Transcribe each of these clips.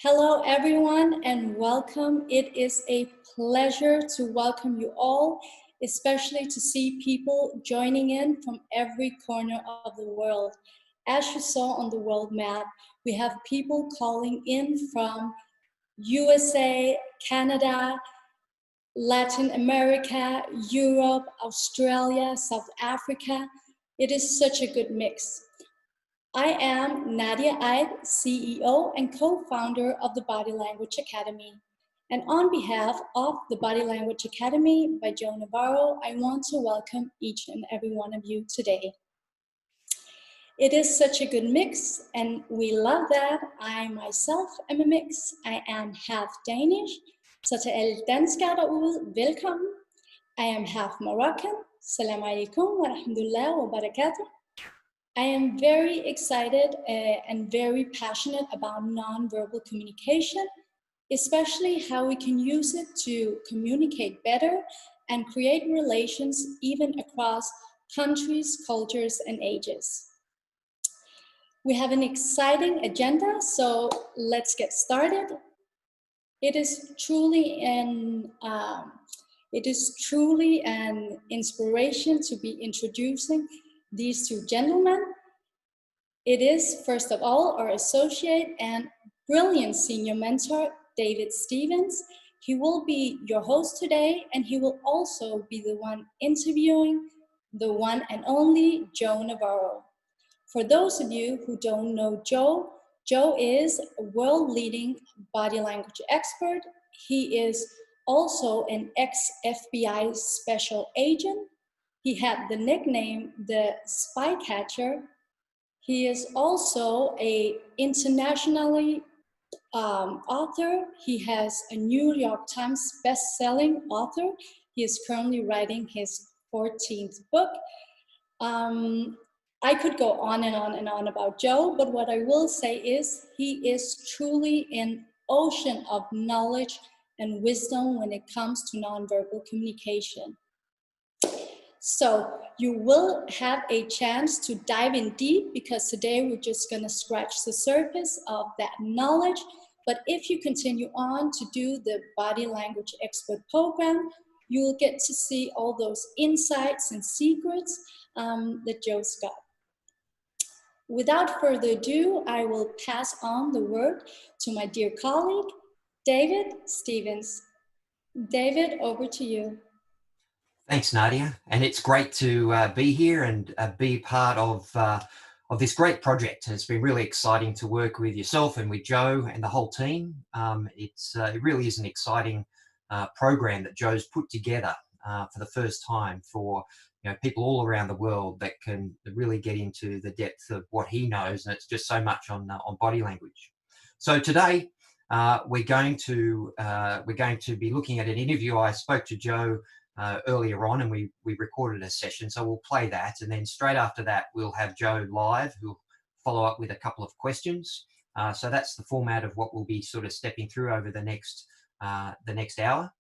Hello, everyone, and welcome. It is a pleasure to welcome you all, especially to see people joining in from every corner of the world. As you saw on the world map, we have people calling in from USA, Canada, Latin America, Europe, Australia, South Africa. It is such a good mix. I am Nadia Eid, CEO and co-founder of the Body Language Academy. And on behalf of the Body Language Academy by Joe Navarro, I want to welcome each and every one of you today. It is such a good mix, and we love that. I myself am a mix. I am half Danish, så til alle danskere derude, velkommen. I am half Moroccan, salam alaikum wa rahmatullah wa barakatuh. I am very excited and very passionate about nonverbal communication, especially how we can use it to communicate better and create relations even across countries, cultures, and ages. We have an exciting agenda, so let's get started. It is truly an inspiration to be introducing these two gentlemen. It is, first of all, our associate and brilliant senior mentor, David Stevens. He will be your host today, and he will also be the one interviewing the one and only Joe Navarro. For those of you who don't know Joe, Joe is a world-leading body language expert. He is also an ex-FBI special agent. He had the nickname the Spy Catcher. He is also an internationally author. He has a New York Times best-selling author. He is currently writing his 14th book. I could go on and on and on about Joe, but what I will say is he is truly an ocean of knowledge and wisdom when it comes to nonverbal communication. So you will have a chance to dive in deep, because today we're just going to scratch the surface of that knowledge. But if you continue on to do the Body Language Expert program, you will get to see all those insights and secrets that Joe's got. Without further ado, I will pass on the word to my dear colleague, David Stevens. David, over to you. Thanks, Nadia. And it's great to be here and be part of this great project. It's been really exciting to work with yourself and with Joe and the whole team. It really is an exciting program that Joe's put together for the first time for people all around the world that can really get into the depth of what he knows, and it's just so much on body language. So today we're going to be looking at an interview. I spoke to Joe earlier on, and we recorded a session, so we'll play that, and then straight after that we'll have Joe live, who'll follow up with a couple of questions. So that's the format of what we'll be sort of stepping through over the next hour.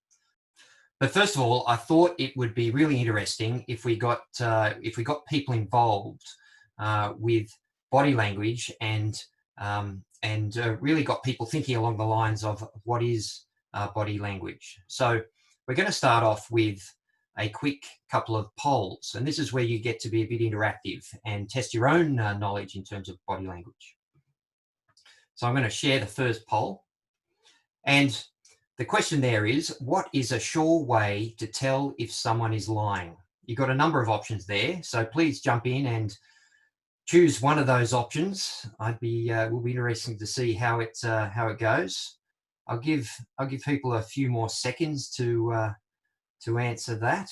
But first of all, I thought it would be really interesting if we got people involved with body language and really got people thinking along the lines of what is body language. So we're going to start off with a quick couple of polls, and this is where you get to be a bit interactive and test your own knowledge in terms of body language. So I'm going to share the first poll, and the question there is, what is a sure way to tell if someone is lying? You've got a number of options there, so please jump in and choose one of those options. Will be interesting to see how it goes. I'll give people a few more seconds to answer that.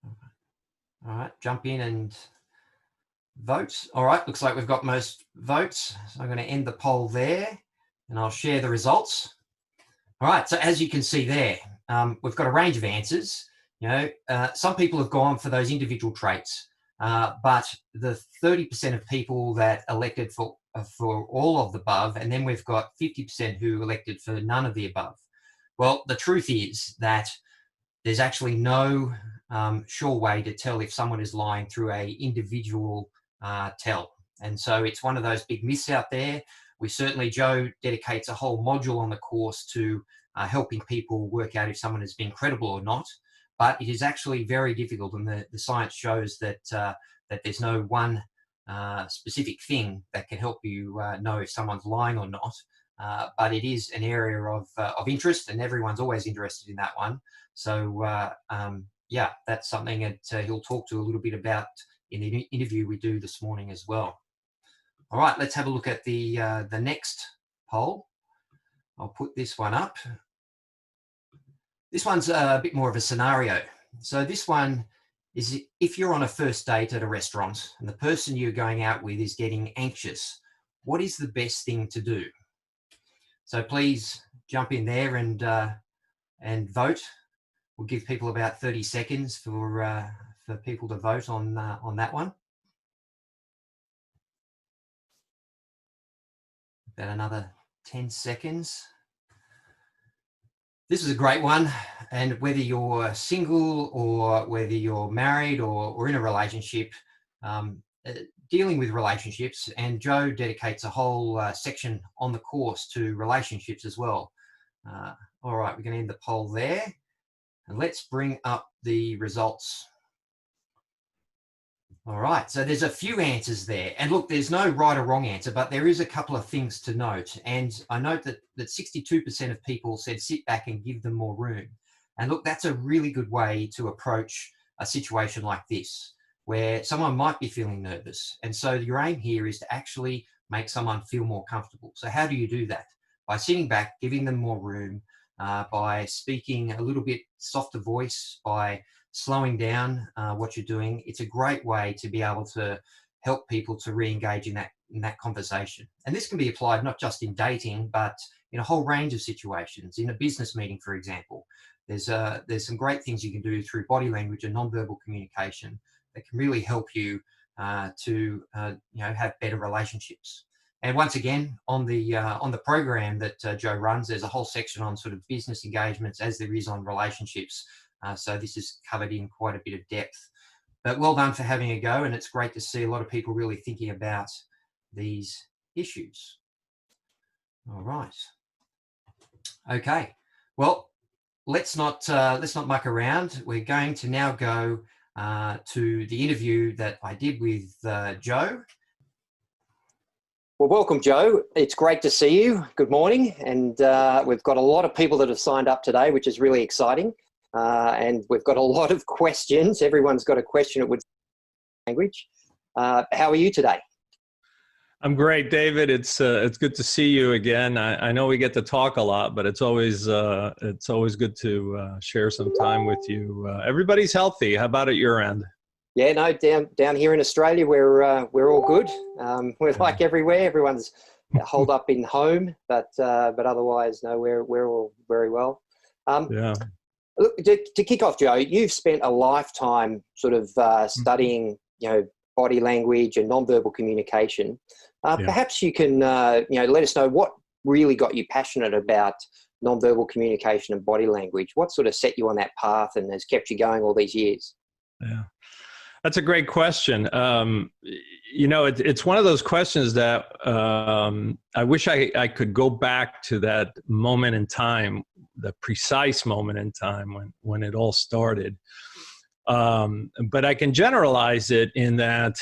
All right, jump in and vote. All right, looks like we've got most votes. So I'm going to end the poll there, and I'll share the results. All right, so as you can see there, we've got a range of answers. Some people have gone for those individual traits, but the 30% of people that elected for all of the above, and then we've got 50% who elected for none of the above. Well, the truth is that there's actually no sure way to tell if someone is lying through a individual tell. And so it's one of those big myths out there. Joe dedicates a whole module on the course to helping people work out if someone has been credible or not. But it is actually very difficult, and the science shows that that there's no one specific thing that can help you know if someone's lying or not. But it is an area of interest, and everyone's always interested in that one. So yeah, that's something that he'll talk to a little bit about in the interview we do this morning as well. All right, let's have a look at the next poll. I'll put this one up. This one's a bit more of a scenario. So this one is if you're on a first date at a restaurant and the person you're going out with is getting anxious, what is the best thing to do? So please jump in there and vote. We'll give people about 30 seconds for people to vote on that one. About another 10 seconds. This is a great one, and whether you're single or whether you're married or in a relationship, dealing with relationships, and Joe dedicates a whole section on the course to relationships as well. All right, we're going to end the poll there, and let's bring up the results. All right, so there's a few answers there. And look, there's no right or wrong answer, but there is a couple of things to note. And I note that 62% of people said sit back and give them more room. And look, that's a really good way to approach a situation like this, where someone might be feeling nervous. And so your aim here is to actually make someone feel more comfortable. So how do you do that? By sitting back, giving them more room, by speaking a little bit softer voice, by slowing down what you're doing. It's a great way to be able to help people to re-engage in that conversation. And this can be applied not just in dating, but in a whole range of situations. In a business meeting, for example, there's some great things you can do through body language and nonverbal communication that can really help you to have better relationships. And once again, on the program that Joe runs, there's a whole section on sort of business engagements, as there is on relationships. So this is covered in quite a bit of depth. But well done for having a go, and it's great to see a lot of people really thinking about these issues. All right. Okay. Well, let's not muck around. We're going to now go to the interview that I did with Joe. Well, welcome, Joe. It's great to see you. Good morning. And we've got a lot of people that have signed up today, which is really exciting. And we've got a lot of questions. Everyone's got a question with language. How are you today? I'm great, David. It's good to see you again. I know we get to talk a lot, but it's always good to share some time with you. Everybody's healthy. How about at your end? Yeah, no, down here in Australia, we're all good. We're like everywhere. Everyone's holed up in home, but otherwise, no, we're all very well. Yeah. Look, to kick off, Joe, you've spent a lifetime sort of studying, body language and nonverbal communication. Perhaps you can, let us know what really got you passionate about nonverbal communication and body language. What sort of set you on that path and has kept you going all these years? Yeah. That's a great question. It's one of those questions that I wish I could go back to that moment in time, the precise moment in time when it all started. But I can generalize it in that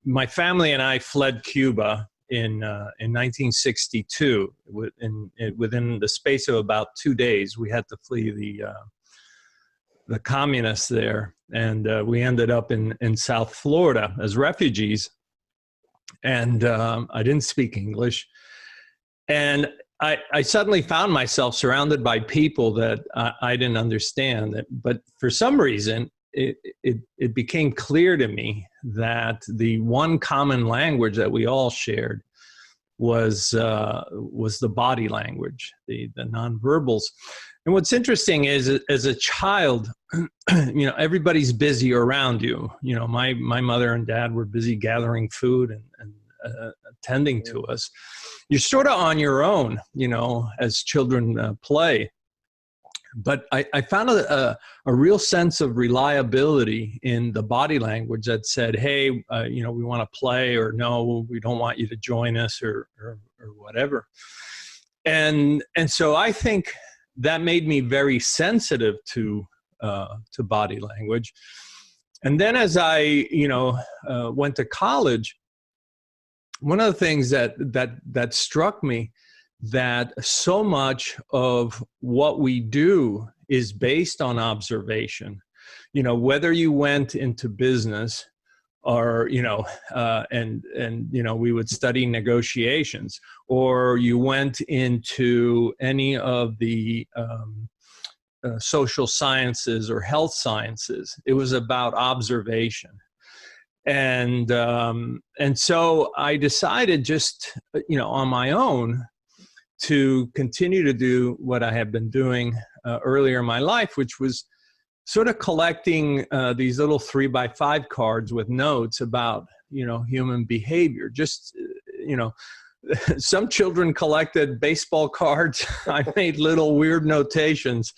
my family and I fled Cuba in 1962. Within the space of about 2 days, we had to flee the communists there, and we ended up in South Florida as refugees. And I didn't speak English, and I suddenly found myself surrounded by people that I didn't understand. But for some reason, it became clear to me that the one common language that we all shared was the body language, the nonverbals. And what's interesting is, as a child, everybody's busy around you. My mother and dad were busy gathering food and attending to us. You're sort of on your own, as children play. But I found a real sense of reliability in the body language that said, hey, you know, we want to play, or no, we don't want you to join us, or whatever. And so I think that made me very sensitive to body language. And then as I, you know, went to college, one of the things that struck me, that so much of what we do is based on observation. You know, whether you went into business or, you know, and you know, we would study negotiations, or you went into any of the social sciences or health sciences, it was about observation. And so I decided, just, you know, on my own, to continue to do what I had been doing earlier in my life, which was sort of collecting these little 3x5 cards with notes about, you know, human behavior. Just, you know, some children collected baseball cards. I made little weird notations.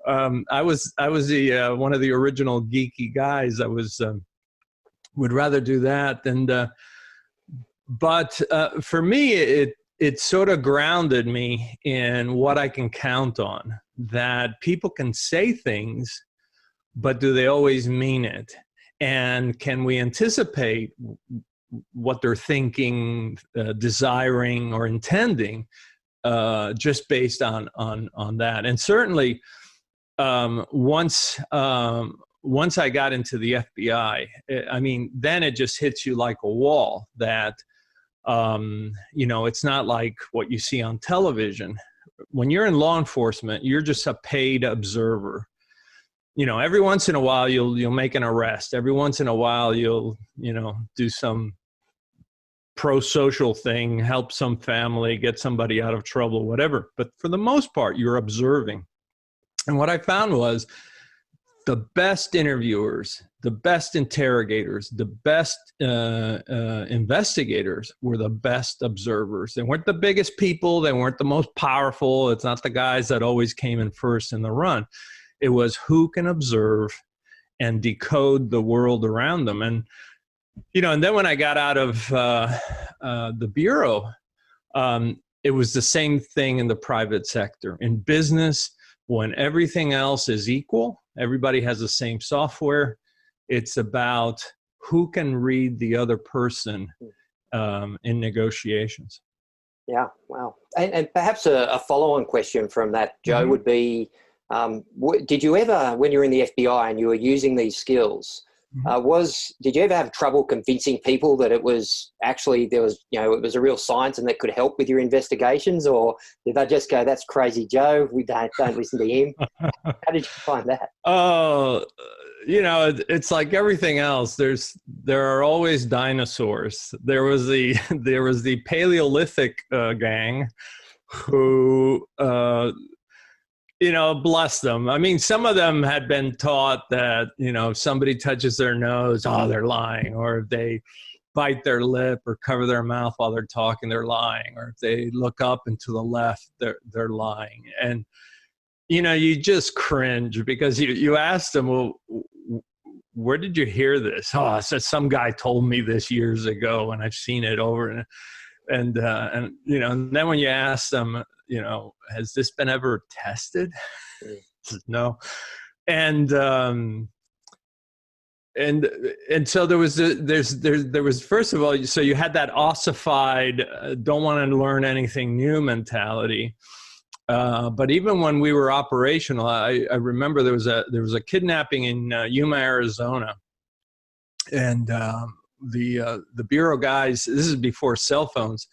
I was the one of the original geeky guys. I was would rather do that. And but for me, it sort of grounded me in what I can count on, that people can say things, but do they always mean it? And can we anticipate what they're thinking, desiring, or intending, just based on that? And certainly, once I got into the FBI, I mean, then it just hits you like a wall that, you know, it's not like what you see on television. When you're in law enforcement, you're just a paid observer. You know, every once in a while you'll make an arrest. Every once in a while you'll, you know, do some pro-social thing, help some family, get somebody out of trouble, whatever. But for the most part, you're observing. And what I found was the best interviewers, the best interrogators, the best investigators were the best observers. They weren't the biggest people. They weren't the most powerful. It's not the guys that always came in first in the run. It was who can observe and decode the world around them. And, you know, and then when I got out of the Bureau, it was the same thing in the private sector. In business, when everything else is equal, everybody has the same software, it's about who can read the other person in negotiations. Yeah, wow. And perhaps a follow-on question from that, Joe, would be, did you ever, when you were in the FBI and you were using these skills, did you ever have trouble convincing people that it was actually, there was, you know, it was a real science and that could help with your investigations? Or did they just go, that's crazy Joe, we don't listen to him? How did you find that? Oh, you know, it's like everything else. There are always dinosaurs. There was the Paleolithic gang who, you know, bless them. I mean, some of them had been taught that, you know, if somebody touches their nose, oh, they're lying. Or if they bite their lip or cover their mouth while they're talking, they're lying. Or if they look up and to the left, they're lying. And, you know, you just cringe because you ask them, well, where did you hear this? Oh, so some guy told me this years ago and I've seen it over and you know, and then when you ask them, you know, has this been ever tested? No. And so there was first of all, so you had that ossified, don't want to learn anything new mentality. But even when we were operational, I remember there was a kidnapping in Yuma, Arizona, and the Bureau guys, this is before cell phones,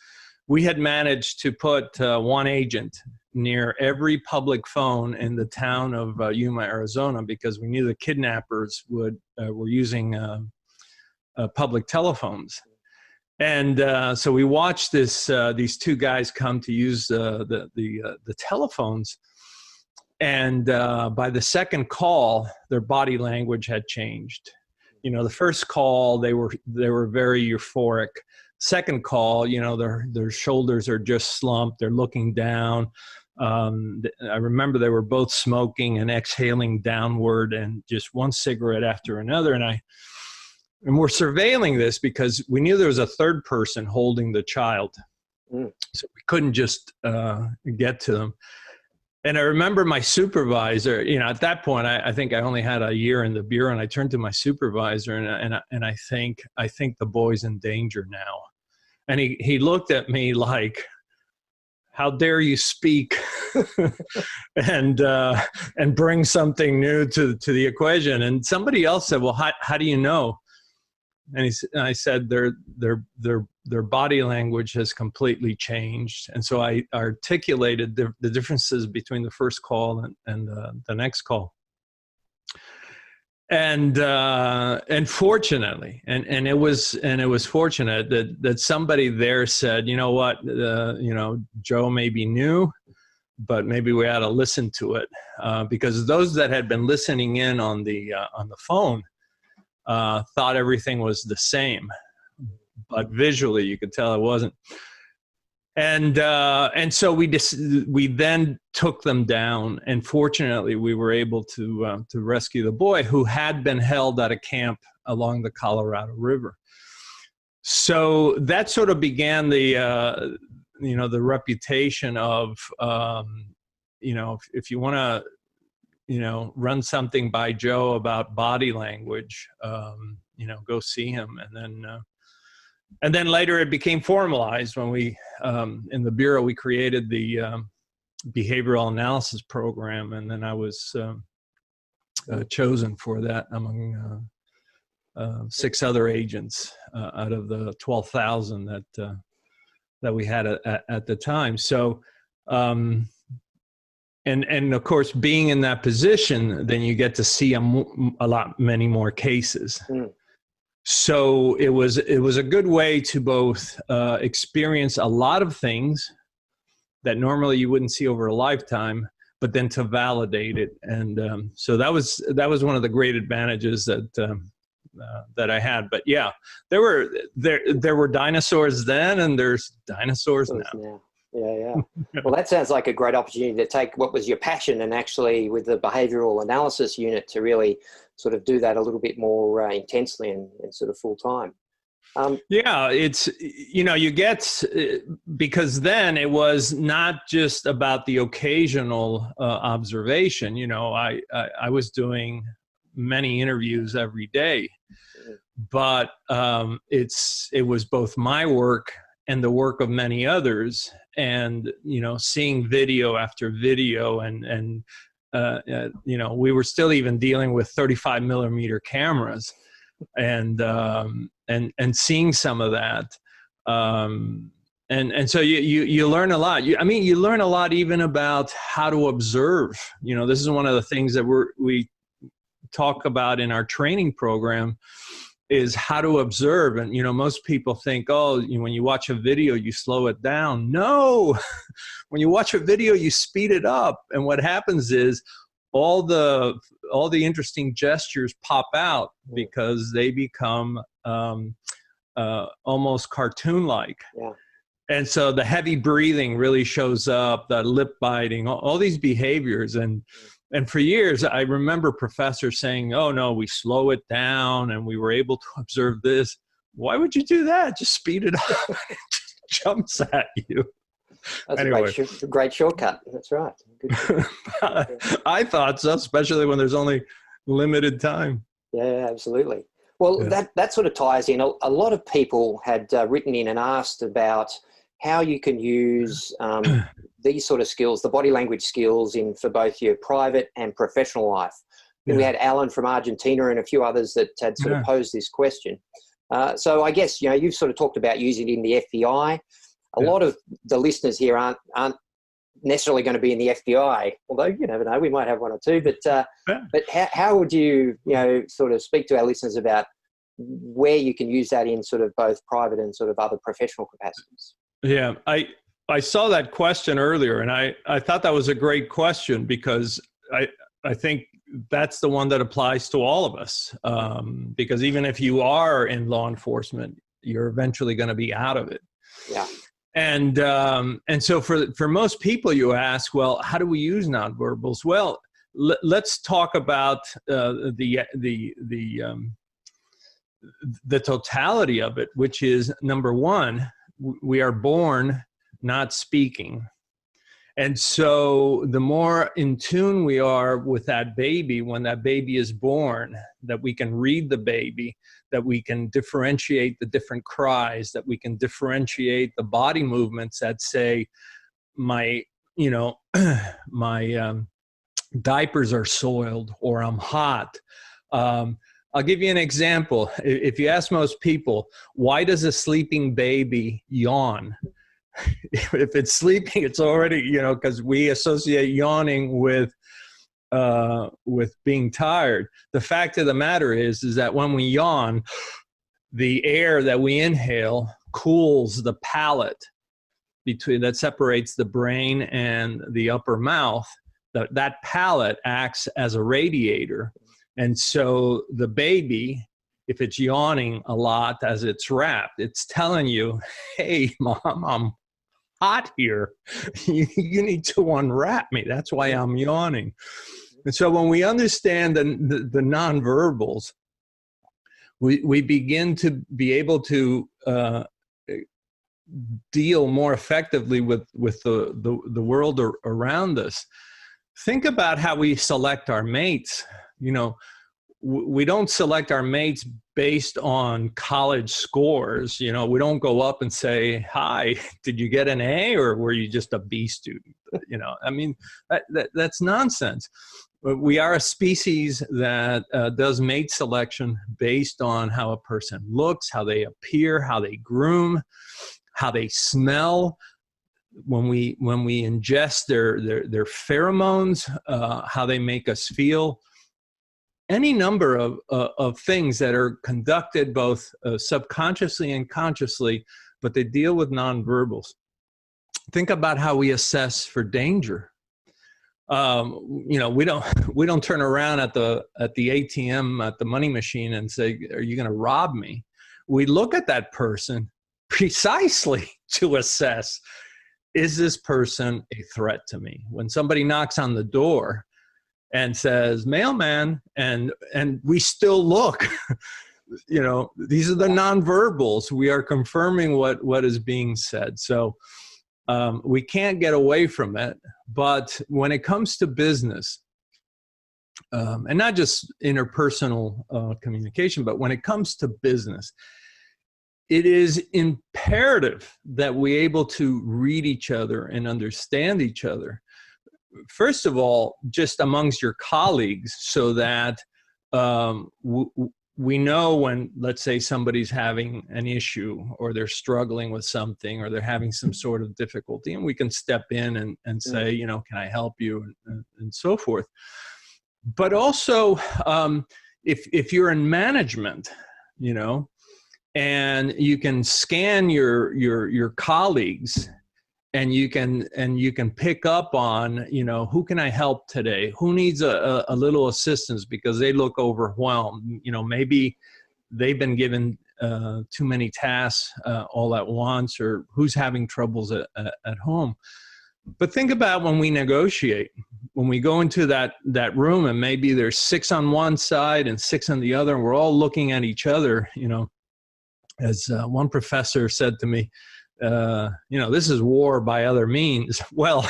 we had managed to put one agent near every public phone in the town of Yuma, Arizona, because we knew the kidnappers were using public telephones. And so we watched these two guys come to use the telephones, and by the second call, their body language had changed. You know, the first call they were very euphoric. Second call, you know, their shoulders are just slumped. They're looking down. I remember they were both smoking and exhaling downward, and just one cigarette after another. And we're surveilling this because we knew there was a third person holding the child. So we couldn't just get to them. And I remember my supervisor, you know, at that point, I think I only had a year in the Bureau, and I turned to my supervisor and I think the boy's in danger now. And he looked at me like, how dare you speak and bring something new to the equation? And somebody else said, well, how do you know? And I said, their body language has completely changed. And so I articulated the differences between the first call and the next call. And fortunately, and it was fortunate that somebody there said, you know what, you know, Joe may be new, but maybe we ought to listen to it, because those that had been listening in on the phone thought everything was the same, but visually you could tell it wasn't. And so we then took them down, and fortunately we were able to rescue the boy, who had been held at a camp along the Colorado River. So that sort of began the you know, the reputation of you know, if you want to, you know, run something by Joe about body language, you know, go see him. And then later it became formalized when we, in the Bureau, we created the behavioral analysis program. And then I was chosen for that among 6 other agents out of the 12,000 that we had at the time. So, and of course, being in that position, then you get to see many more cases. So it was a good way to both experience a lot of things that normally you wouldn't see over a lifetime, but then to validate it. And so that was one of the great advantages that I had. But yeah, there were dinosaurs then, and there's dinosaurs now. Yeah. Well, that sounds like a great opportunity to take what was your passion and actually, with the behavioral analysis unit, to really sort of do that a little bit more intensely and sort of full time. Yeah, it's, you know, you get, because then it was not just about the occasional observation. You know, I was doing many interviews every day, but it was both my work and the work of many others, and, you know, seeing video after video, and you know, we were still even dealing with 35 millimeter cameras, and seeing some of that, and so you learn a lot. I mean, you learn a lot even about how to observe. You know, this is one of the things that we talk about in our training program, is how to observe. And, you know, most people think, oh, you know, when you watch a video, you slow it down. No, when you watch a video, you speed it up. And what happens is all the interesting gestures pop out, because they become almost cartoon-like. Yeah. And so the heavy breathing really shows up, the lip biting, all these behaviors. And for years, I remember professors saying, oh, no, we slow it down and we were able to observe this. Why would you do that? Just speed it up. It just jumps at you. That's anyway. a great shortcut. That's right. Good. I thought so, especially when there's only limited time. Yeah, absolutely. Well, that sort of ties in. A lot of people had written in and asked about how you can use these sort of skills, the body language skills, for both your private and professional life. Yeah. We had Alan from Argentina and a few others that had sort of posed this question. So I guess, you know, you've sort of talked about using it in the FBI. A lot of the listeners here aren't necessarily going to be in the FBI, although you never know, we might have one or two. But how would you, you know, sort of speak to our listeners about where you can use that in sort of both private and sort of other professional capacities? Yeah, I saw that question earlier, and I thought that was a great question, because I think that's the one that applies to all of us, because even if you are in law enforcement, you're eventually going to be out of it. Yeah. And so for most people, you ask, well, how do we use nonverbals? Well, let's talk about the totality of it, which is, number one, we are born not speaking. And so the more in tune we are with that baby, when that baby is born, that we can read the baby, that we can differentiate the different cries, that we can differentiate the body movements that say, my diapers are soiled, or I'm hot. I'll give you an example. If you ask most people, why does a sleeping baby yawn? If it's sleeping, it's already, because we associate yawning with being tired. The fact of the matter is that when we yawn, the air that we inhale cools the palate that separates the brain and the upper mouth. That palate acts as a radiator. And so the baby, if it's yawning a lot as it's wrapped, it's telling you, hey, Mom, I'm hot here. You need to unwrap me. That's why I'm yawning. And so when we understand the nonverbals, we begin to be able to deal more effectively with the world around us. Think about how we select our mates. We don't select our mates based on college scores. We don't go up and say, hi, did you get an A, or were you just a B student? I mean, that's nonsense. We are a species that does mate selection based on how a person looks, how they appear, how they groom, how they smell. When we ingest their pheromones, how they make us feel. Any number of things that are conducted both subconsciously and consciously, but they deal with nonverbals. Think about how we assess for danger. We don't turn around at the ATM, at the money machine, and say, "Are you going to rob me?" We look at that person precisely to assess, is this person a threat to me? When somebody knocks on the door and says, mailman, and we still look, these are the nonverbals. We are confirming what is being said. So we can't get away from it. But when it comes to business, and not just interpersonal communication, but when it comes to business, it is imperative that we're able to read each other and understand each other. First of all, just amongst your colleagues, so that we know when, let's say, somebody's having an issue, or they're struggling with something, or they're having some sort of difficulty, and we can step in and say, can I help you, and so forth. But also, if you're in management, and you can scan your colleagues, and you can pick up on, who can I help today? Who needs a little assistance because they look overwhelmed? Maybe they've been given too many tasks all at once, or who's having troubles at home. But think about when we negotiate, when we go into that room, and maybe there's 6 on one side and 6 on the other, and we're all looking at each other, as one professor said to me, this is war by other means. Well,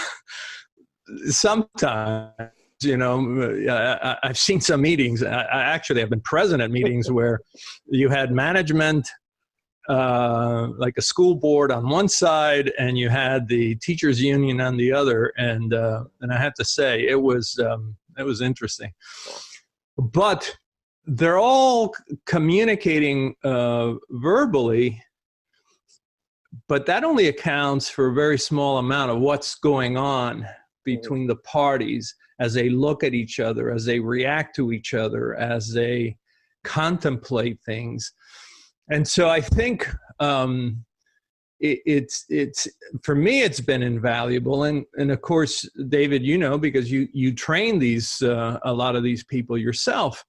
sometimes, I've seen some meetings. I actually have been present at meetings where you had management, like a school board on one side, and you had the teachers union on the other. And I have to say, it was interesting. But they're all communicating verbally, but that only accounts for a very small amount of what's going on between the parties as they look at each other, as they react to each other, as they contemplate things. And so I think it's for me, it's been invaluable. And of course, David, because you train these a lot of these people yourself.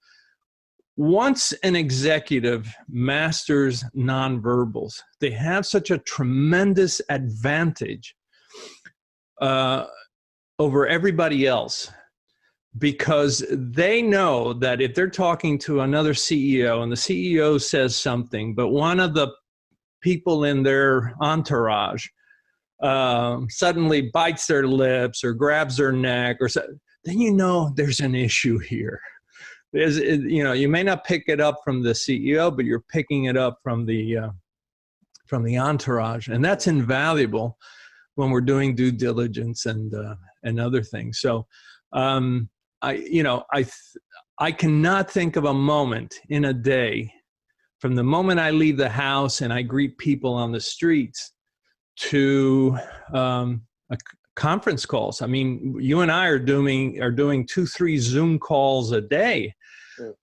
once an executive masters nonverbals, they have such a tremendous advantage over everybody else, because they know that if they're talking to another CEO and the CEO says something, but one of the people in their entourage suddenly bites their lips or grabs their neck, or so, then you know there's an issue here. You may not pick it up from the CEO, but you're picking it up from the entourage, and that's invaluable when we're doing due diligence and other things. So, I cannot think of a moment in a day, from the moment I leave the house and I greet people on the streets, to conference calls. I mean, you and I are doing 2-3 Zoom calls a day,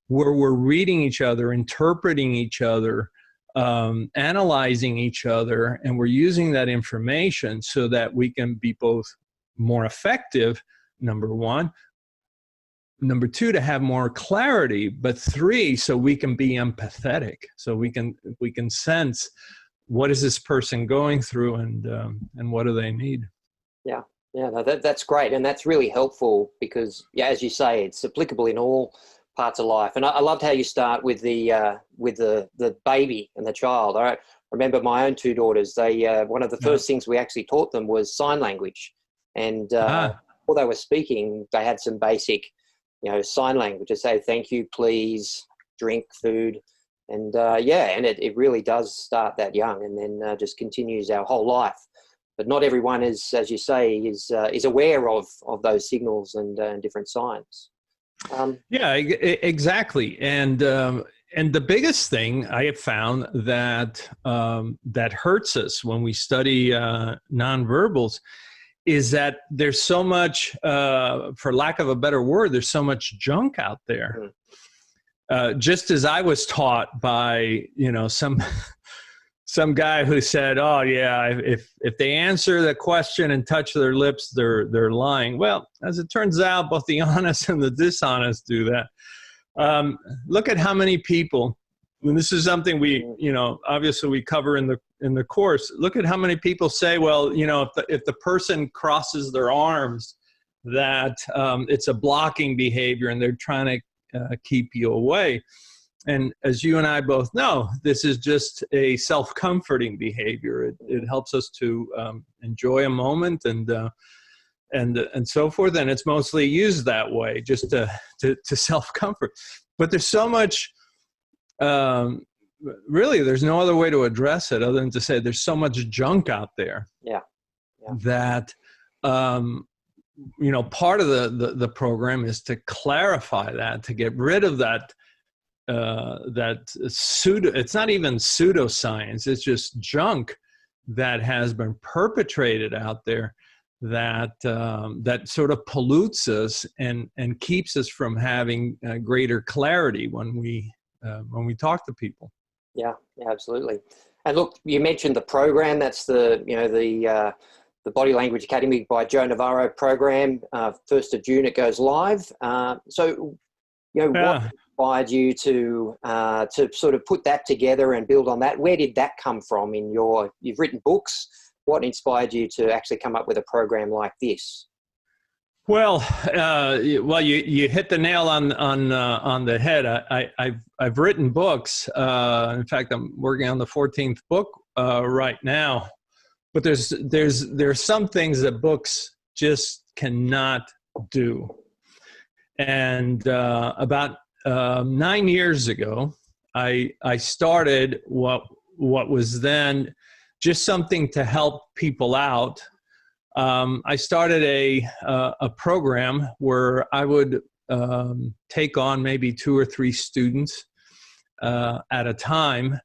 where we're reading each other, interpreting each other, analyzing each other, and we're using that information so that we can be both more effective, number one, number two, to have more clarity, but three, so we can be empathetic, so we can sense what is this person going through, and what do they need. Yeah. Yeah, no, that's great, and that's really helpful because, yeah, as you say, it's applicable in all parts of life. And I loved how you start with the baby and the child. I remember my own 2 daughters. They one of the first things we actually taught them was sign language, and before they were speaking, they had some basic, sign language to say thank you, please, drink, food, and and it really does start that young, and then just continues our whole life. But not everyone is, as you say, is aware of those signals and different signs. Exactly. And the biggest thing I have found that that hurts us when we study nonverbals is that there's so much, for lack of a better word, there's so much junk out there. Just as I was taught by, some guy who said, "Oh yeah, if they answer the question and touch their lips, they're lying." Well, as it turns out, both the honest and the dishonest do that. Look at how many people, and this is something we, obviously we cover in the course. Look at how many people say, "Well, if the person crosses their arms, that it's a blocking behavior, and they're trying to keep you away." And as you and I both know, this is just a self-comforting behavior. It helps us to enjoy a moment and so forth. And it's mostly used that way, just to self-comfort. But there's so much, really, there's no other way to address it other than to say there's so much junk out there. Yeah. That, part of the program is to clarify that, to get rid of that, it's not even pseudoscience, it's just junk that has been perpetrated out there that sort of pollutes us and keeps us from having greater clarity when we talk to people. Yeah, absolutely. And look, you mentioned the program. That's the Body Language Academy by Joe Navarro program. 1st of June it goes live. What inspired you to sort of put that together and build on that? Where did that come from you've written books? What inspired you to actually come up with a program like this? Well, you hit the nail on the head. I've written books. In fact, I'm working on the 14th book right now. But there's some things that books just cannot do. And about 9 years ago, I started what was then just something to help people out. I started a program where I would take on maybe 2 or 3 students at a time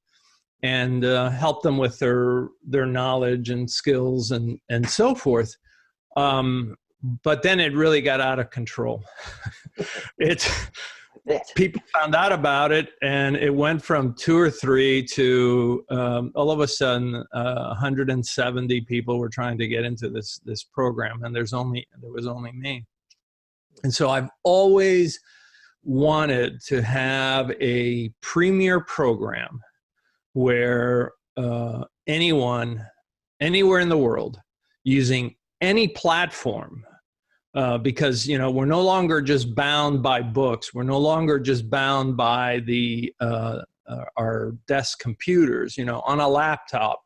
and help them with their knowledge and skills and so forth. But then it really got out of control. People found out about it, and it went from 2 or 3 to all of a sudden 170 people were trying to get into this program, and there was only me. And so I've always wanted to have a premier program where anyone, anywhere in the world, using any platform, because, you know, we're no longer just bound by books. We're no longer just bound by our desk computers, you know, on a laptop,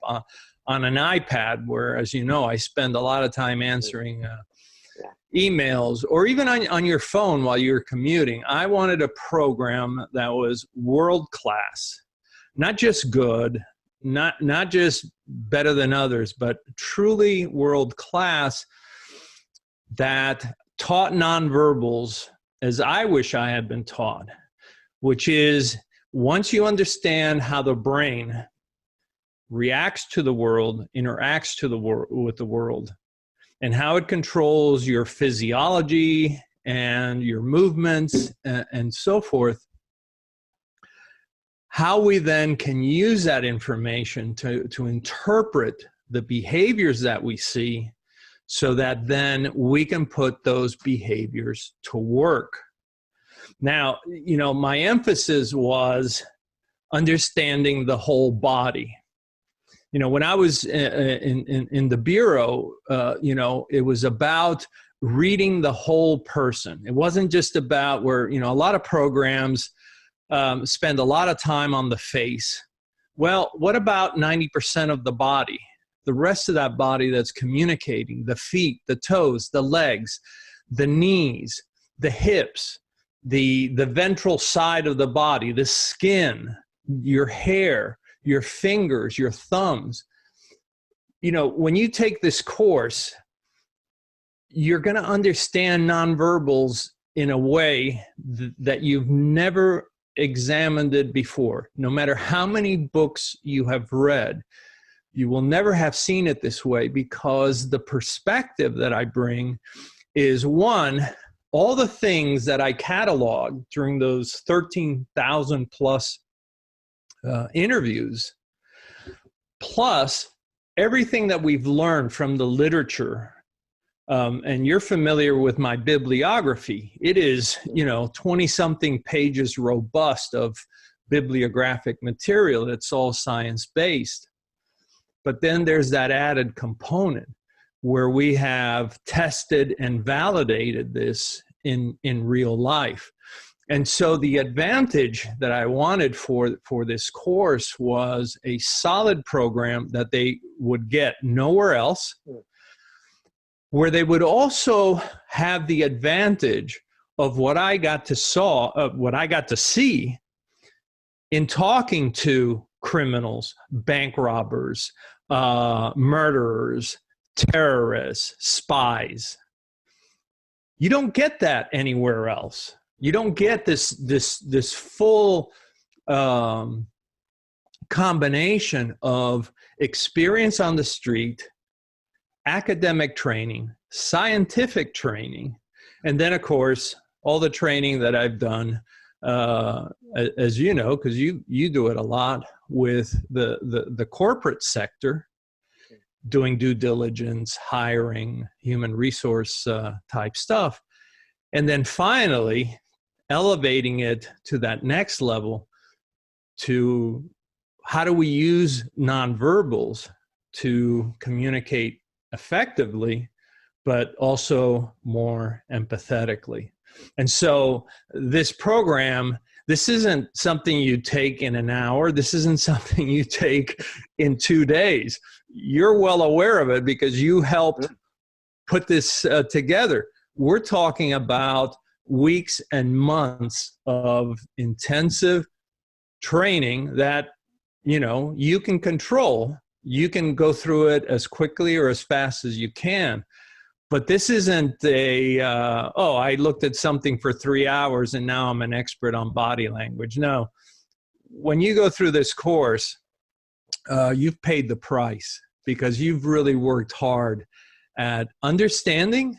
on an iPad, where, as you know, I spend a lot of time answering emails, or even on your phone while you're commuting. I wanted a program that was world-class, not just good, not just better than others, but truly world-class, that taught nonverbals as I wish I had been taught, which is, once you understand how the brain reacts to the world, interacts with the world, and how it controls your physiology and your movements and so forth, how we then can use that information to interpret the behaviors that we see, so that then we can put those behaviors to work. Now, you know, my emphasis was understanding the whole body. You know, when I was in the Bureau, you know, it was about reading the whole person. It wasn't just about where, you know, a lot of programs spend a lot of time on the face. Well, what about 90% of the body? The rest of that body that's communicating, the feet, the toes, the legs, the knees, the hips, the ventral side of the body, the skin, your hair, your fingers, your thumbs. You know, when you take this course, you're going to understand nonverbals in a way that you've never examined it before. No matter how many books you have read, you will never have seen it this way, because the perspective that I bring is, one, all the things that I cataloged during those 13,000 plus interviews, plus everything that we've learned from the literature. And you're familiar with my bibliography. It is, you know, 20-something pages robust of bibliographic material. It's all science-based. But then there's that added component where we have tested and validated this in real life. And so the advantage that I wanted for this course was a solid program that they would get nowhere else, where they would also have the advantage of what I got to see in talking to criminals, bank robbers, murderers, terrorists, spies. You don't get that anywhere else. You don't get this full combination of experience on the street, academic training, scientific training, and then, of course, all the training that I've done, as you know, because you do it a lot with the corporate sector, doing due diligence, hiring, human resource type stuff. And then finally, elevating it to that next level, to how do we use nonverbals to communicate effectively, but also more empathetically. And so this program, this isn't something you take in an hour. This isn't something you take in 2 days. You're well aware of it because you helped put this together. We're talking about weeks and months of intensive training that, you know, you can control. You can go through it as quickly or as fast as you can. But this isn't a, oh, I looked at something for 3 hours and now I'm an expert on body language. No. When you go through this course, you've paid the price because you've really worked hard at understanding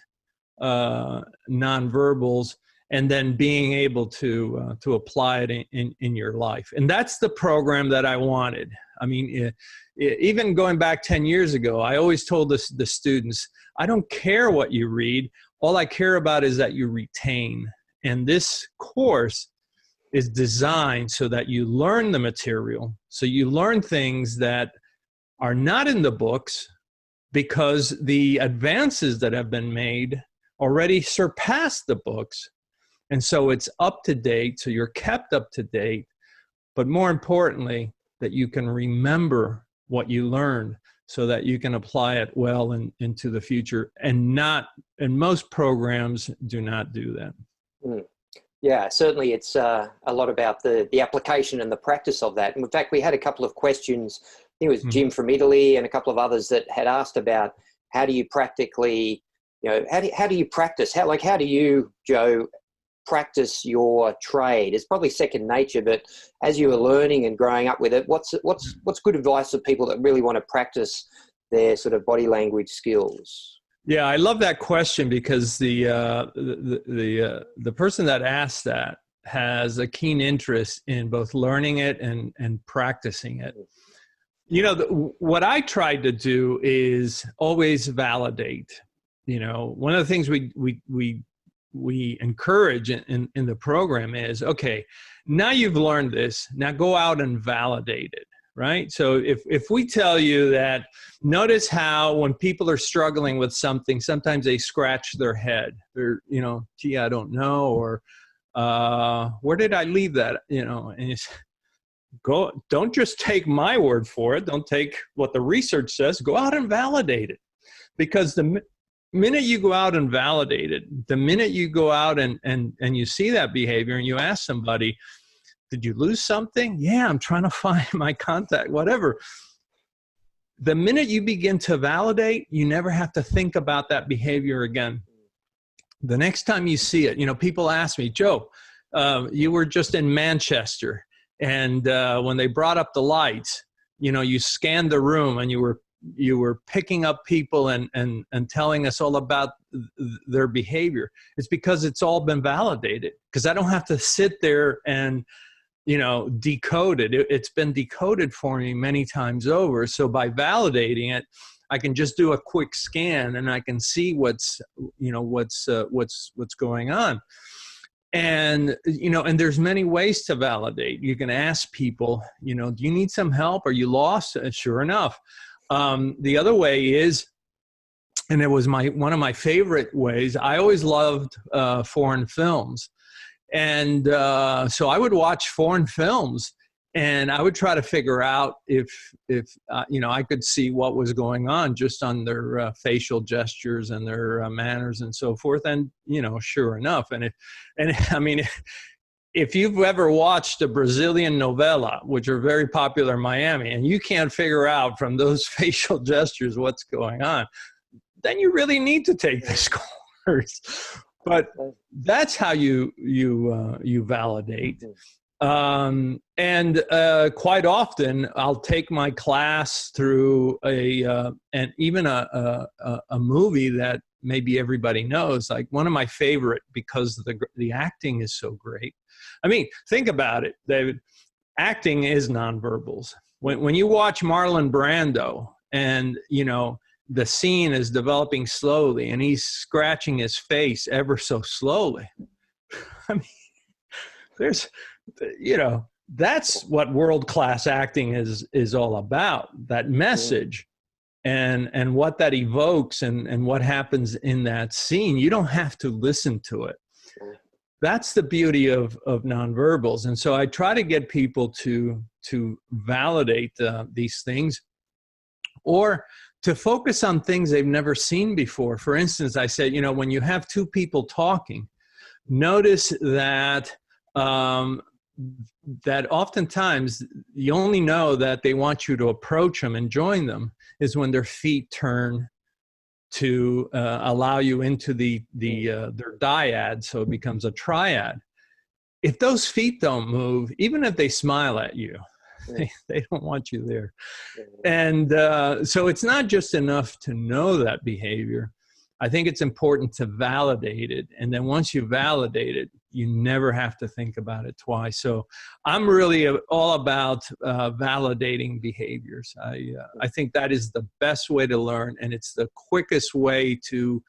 nonverbals and then being able to apply it in your life. And that's the program that I wanted. I mean, even going back 10 years ago, I always told the students, I don't care what you read. All I care about is that you retain And this course is designed so that you learn the material. So you learn things that are not in the books, because the advances that have been made already surpass the books. And so it's up to date, so you're kept up to date, but more importantly, that you can remember what you learned so that you can apply it well into the future. And most programs do not do that. Mm. Yeah, certainly it's a lot about the application and the practice of that. And in fact, we had a couple of questions. I think it was Jim from Italy and a couple of others that had asked about how do you practically, how do you practice? How do you, Joe, practice your trade? It's probably second nature, but as you were learning and growing up with it, what's good advice for people that really want to practice their sort of body language skills? Yeah, I love that question, because the person that asked that has a keen interest in both learning it and practicing it. What I tried to do is always validate. One of the things we encourage in the program is, okay, now you've learned this, now go out and validate it. Right? So if we tell you that, notice how when people are struggling with something, sometimes they scratch their head. They're, gee, I don't know, or where did I leave that? And don't just take my word for it. Don't take what the research says. Go out and validate it. Because the minute you go out and validate it, the minute you go out and you see that behavior and you ask somebody, did you lose something? Yeah, I'm trying to find my contact, whatever. The minute you begin to validate, you never have to think about that behavior again. The next time you see it, people ask me, Joe, you were just in Manchester, and when they brought up the lights, you scanned the room and you were picking up people and telling us all about their behavior. It's because it's all been validated, because I don't have to sit there and decode it. It's been decoded for me many times over. So by validating it, I can just do a quick scan and I can see what's going on. And, and there's many ways to validate. You can ask people, do you need some help? Are you lost? Sure enough. The other way is, and it was one of my favorite ways, I always loved foreign films. And so I would watch foreign films, and I would try to figure out if I could see what was going on just on their facial gestures and their manners and so forth. And sure enough, if you've ever watched a Brazilian novela, which are very popular in Miami, and you can't figure out from those facial gestures what's going on, then you really need to take this course. But that's how you validate. And quite often I'll take my class through and even a movie that maybe everybody knows, like one of my favorite, because the acting is so great. I mean, think about it, David. Acting is nonverbals. When you watch Marlon Brando and the scene is developing slowly and he's scratching his face ever so slowly. I mean, there's, that's what world-class acting is all about, that message and what that evokes and what happens in that scene. You don't have to listen to it. That's the beauty of nonverbals. And so I try to get people to validate these things, or to focus on things they've never seen before. For instance, I said, when you have two people talking, notice that that oftentimes you only know that they want you to approach them and join them is when their feet turn to allow you into their dyad, so it becomes a triad. If those feet don't move, even if they smile at you, they don't want you there. And so it's not just enough to know that behavior. I think it's important to validate it. And then once you validate it, you never have to think about it twice. So I'm really all about validating behaviors. I think that is the best way to learn, and it's the quickest way to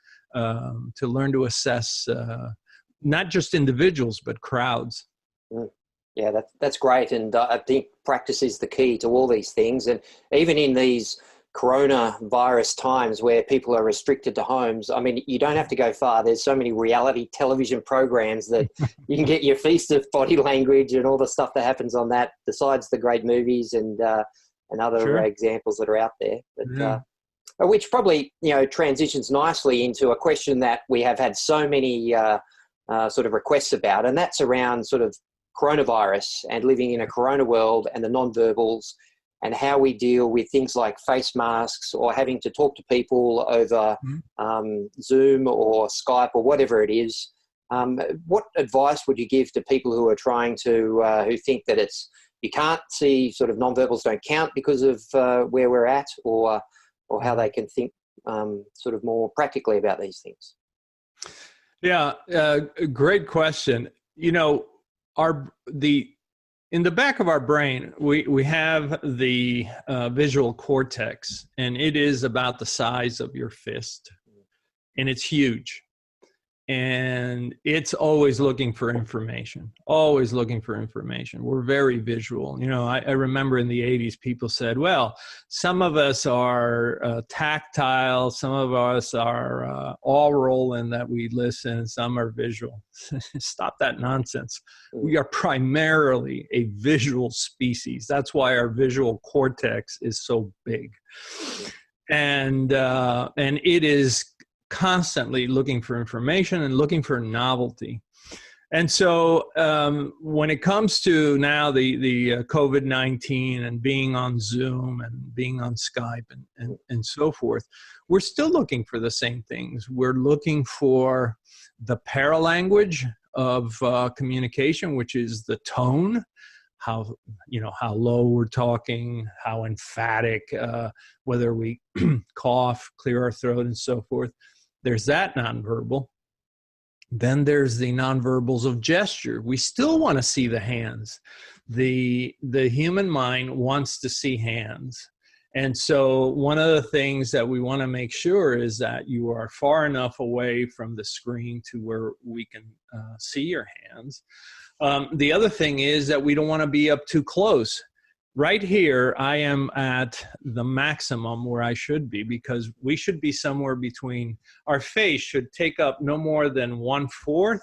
learn to assess not just individuals, but crowds. Yeah, that's great. And I think practice is the key to all these things. And even in these coronavirus times where people are restricted to homes, I mean, you don't have to go far. There's so many reality television programs that you can get your feast of body language and all the stuff that happens on that, besides the great movies and other examples that are out there. But, which probably, transitions nicely into a question that we have had so many sort of requests about, and that's around sort of coronavirus and living in a corona world and the non-verbals and how we deal with things like face masks or having to talk to people over Zoom or Skype or whatever it is. What advice would you give to people who are trying to, who think that you can't see, sort of non-verbals don't count because of where we're at, or how they can think sort of more practically about these things? Yeah, great question. In the back of our brain, we have the visual cortex, and it is about the size of your fist, and it's huge. And it's always looking for information, always looking for information. We're very visual. I remember in the 80s, people said, well, some of us are tactile, some of us are oral in that we listen, and some are visual. Stop that nonsense. We are primarily a visual species. That's why our visual cortex is so big. And it is constantly looking for information and looking for novelty. And so when it comes to now the COVID-19 and being on Zoom and being on Skype and so forth, we're still looking for the same things. We're looking for the paralanguage of communication, which is the tone, how low we're talking, how emphatic, whether we cough, clear our throat, and so forth. There's that nonverbal. Then there's the nonverbals of gesture. We still want to see the hands. The human mind wants to see hands. And so one of the things that we want to make sure is that you are far enough away from the screen to where we can see your hands. The other thing is that we don't want to be up too close. Right here, I am at the maximum where I should be, because we should be somewhere between, our face should take up no more than 1/4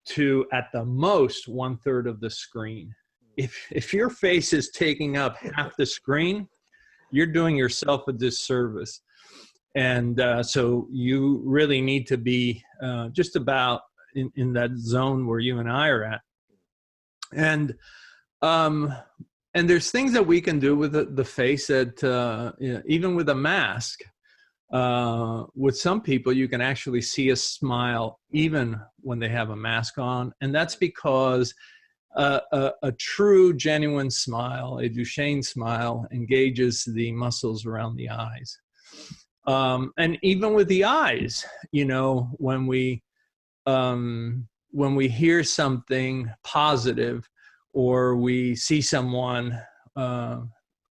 to, at the most, 1/3 of the screen. If your face is taking up half the screen, you're doing yourself a disservice. And so you really need to be just about in that zone where you and I are at. And there's things that we can do with the face that, even with a mask, with some people, you can actually see a smile even when they have a mask on. And that's because a true, genuine smile, a Duchenne smile, engages the muscles around the eyes. And even with the eyes, when we hear something positive, or we see someone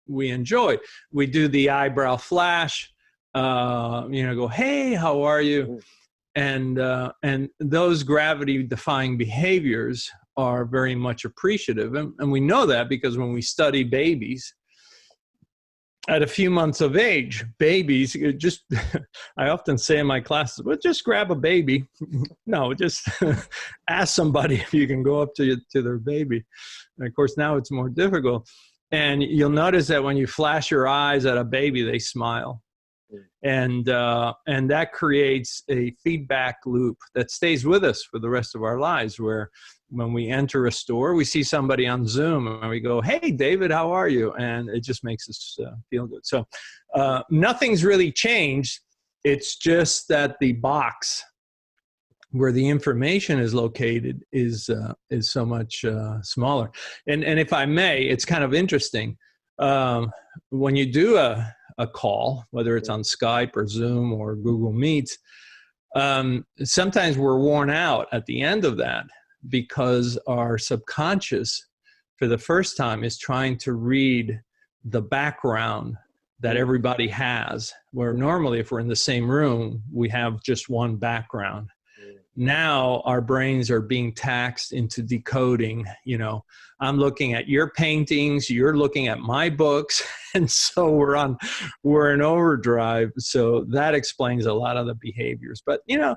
we enjoy, we do the eyebrow flash, go, hey, how are you? And those gravity-defying behaviors are very much appreciative. And we know that because when we study babies, at a few months of age, babies just, I often say in my classes, well, just grab a baby. No, just ask somebody if you can go up to their baby. And of course, now it's more difficult. And you'll notice that when you flash your eyes at a baby, they smile. And that creates a feedback loop that stays with us for the rest of our lives, where when we enter a store, we see somebody on Zoom and we go, hey, David, how are you? And it just makes us feel good. So nothing's really changed. It's just that the box where the information is located is so much smaller. And if I may, it's kind of interesting. When you do a call, whether it's on Skype or Zoom or Google Meets, sometimes we're worn out at the end of that, because our subconscious, for the first time, is trying to read the background that everybody has, where normally if we're in the same room, we have just one background. now our brains are being taxed into decoding. You know, I'm looking at your paintings, you're looking at my books, and so we're in overdrive. So that explains a lot of the behaviors. But you know,